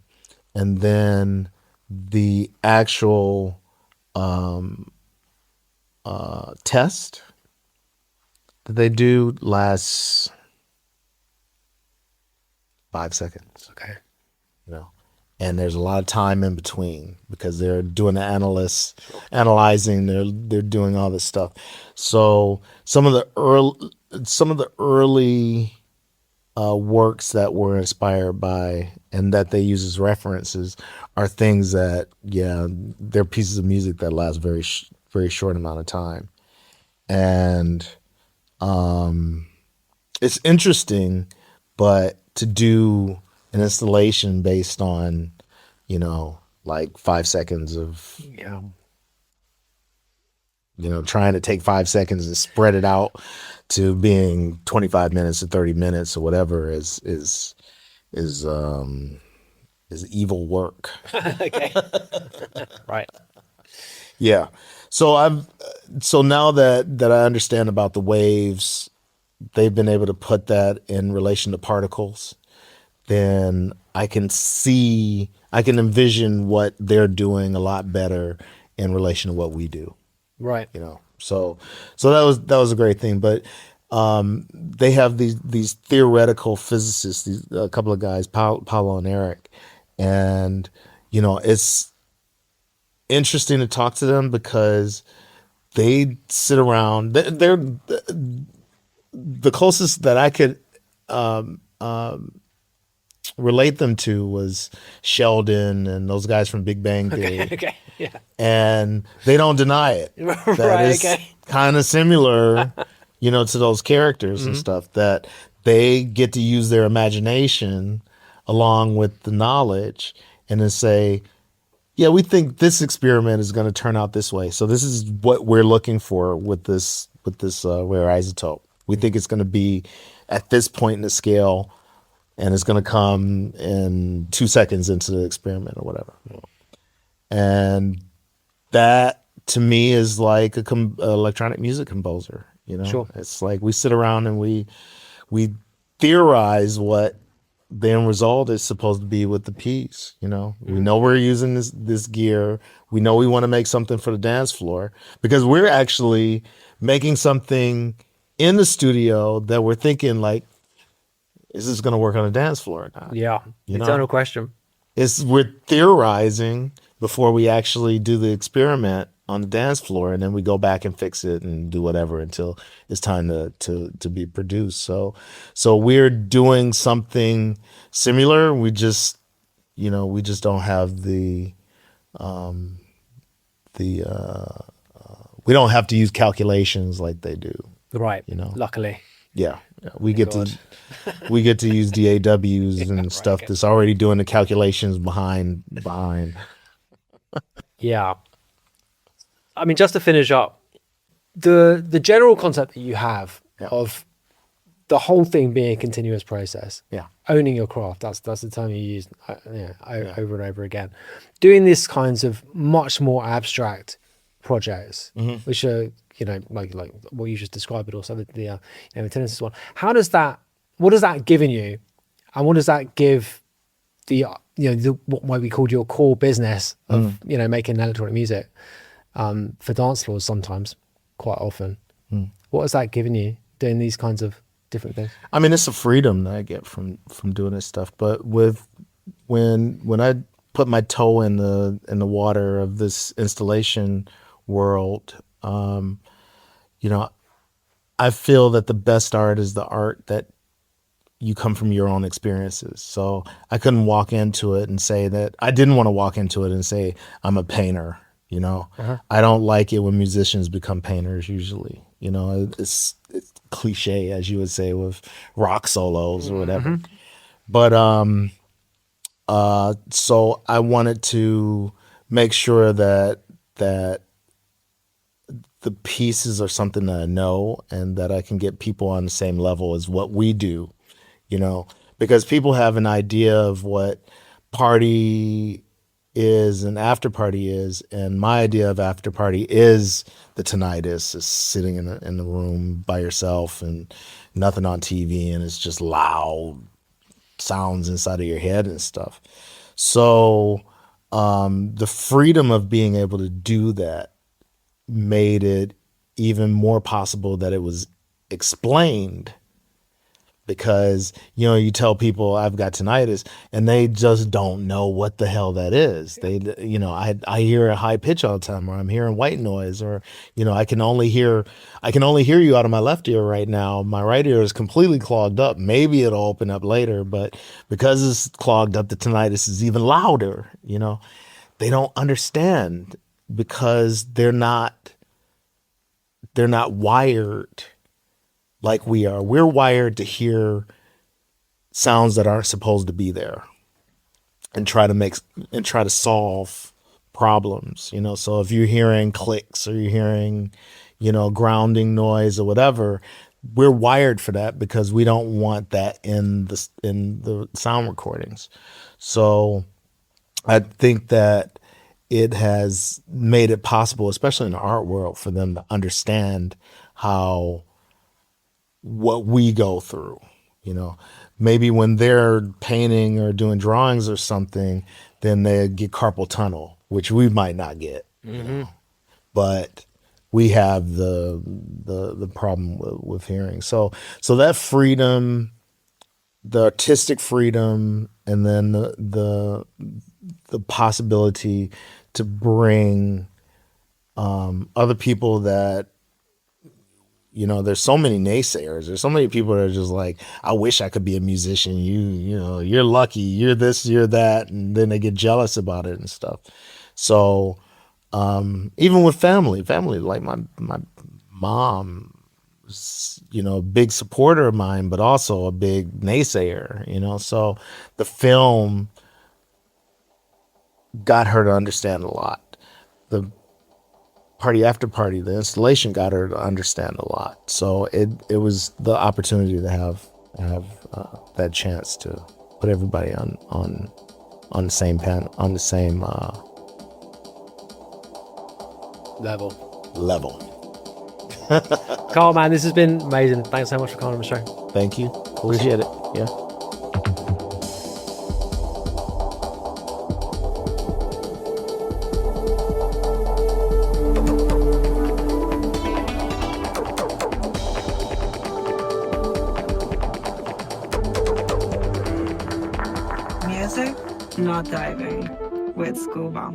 and then the actual test that they do lasts 5 seconds. Okay. You know, and there's a lot of time in between because they're doing the analyzing, they're doing all this stuff. So some of the early works that were inspired by and that they use as references are things that, yeah, they're pieces of music that last very short amount of time. And it's interesting, but to do an installation based on, you know, like 5 seconds of, Yeah. you know, trying to take 5 seconds and spread it out to being 25 minutes or 30 minutes or whatever is evil work. Okay. Right. Yeah. So now that I understand about the waves, they've been able to put that in relation to particles, then I can envision what they're doing a lot better in relation to what we do. Right. You know, so that was a great thing. But they have these theoretical physicists, a couple of guys, Paulo and Eric, and you know, it's interesting to talk to them because they sit around. They're the closest that I could relate them to was Sheldon and those guys from Big Bang Theory. Okay. Yeah. And they don't deny it. That Right. is Okay. kind of similar, you know, to those characters and stuff, that they get to use their imagination along with the knowledge and then say, yeah, we think this experiment is going to turn out this way. So this is what we're looking for with this rare isotope. We think it's going to be at this point in the scale, and it's going to come in 2 seconds into the experiment or whatever. And that to me is like a electronic music composer. You know, Sure. It's like we sit around and we theorize what the end result is supposed to be with the piece. You know, we know we're using this gear. We know we want to make something for the dance floor because we're actually making something in the studio that we're thinking like, is this going to work on a dance floor or not? Yeah. You know? Eternal question. We're theorizing before we actually do the experiment on the dance floor, and then we go back and fix it and do whatever until it's time to be produced. So we're doing something similar. We just don't have we don't have to use calculations like they do. Right. You know. Luckily. Yeah. We get God. to use DAWs and stuff okay. that's already doing the calculations behind. Yeah. I mean, just to finish up, the general concept that you have of the whole thing being a continuous process, owning your craft, that's the term you use over and over again. Doing these kinds of much more abstract projects, which are, you know, like what you just described, but also the Genesis one. What has that given you, and what does that give what might be called your core business of making electronic music for dance floors sometimes, quite often? What has that given you doing these kinds of different things? I mean, it's a freedom that I get from doing this stuff. But when I put my toe in the water of this installation world, I feel that the best art is the art that you come from your own experiences. So I couldn't walk into it and say that I didn't want to walk into it and say I'm a painter. You know, I don't like it when musicians become painters. Usually, you know, it's cliche, as you would say, with rock solos or whatever. But so I wanted to make sure that the pieces are something that I know and that I can get people on the same level as what we do, you know, because people have an idea of what party is and after party is, and my idea of after party is the tinnitus, is sitting in the room by yourself and nothing on TV, and it's just loud sounds inside of your head and stuff. So the freedom of being able to do that made it even more possible that it was explained, because you tell people I've got tinnitus and they just don't know what the hell that is. I hear a high pitch all the time, or I'm hearing white noise, or I can only hear you out of my left ear right now. My right ear is completely clogged up. Maybe it'll open up later, but because it's clogged up, the tinnitus is even louder. They don't understand because they're not wired like we are. We're wired to hear sounds that aren't supposed to be there and try to solve problems. So if you're hearing clicks or you're hearing, grounding noise or whatever, we're wired for that because we don't want that in the sound recordings. So I think that it has made it possible, especially in the art world, for them to understand what we go through. Maybe when they're painting or doing drawings or something, then they get carpal tunnel, which we might not get. But we have the problem with hearing. So that freedom, the artistic freedom, and then the possibility to bring other people that, there's so many naysayers. There's so many people that are just like, I wish I could be a musician. You're lucky. You're this, you're that. And then they get jealous about it and stuff. So even with family, like my mom, a big supporter of mine, but also a big naysayer, so the film got her to understand a lot. The party after party, the installation got her to understand a lot. So it was the opportunity to have that chance to put everybody on the same on the same level. Carl, man, this has been amazing. Thanks so much for coming on the show. Thank you. Appreciate it. Yeah. Music, not diving, with Scuba.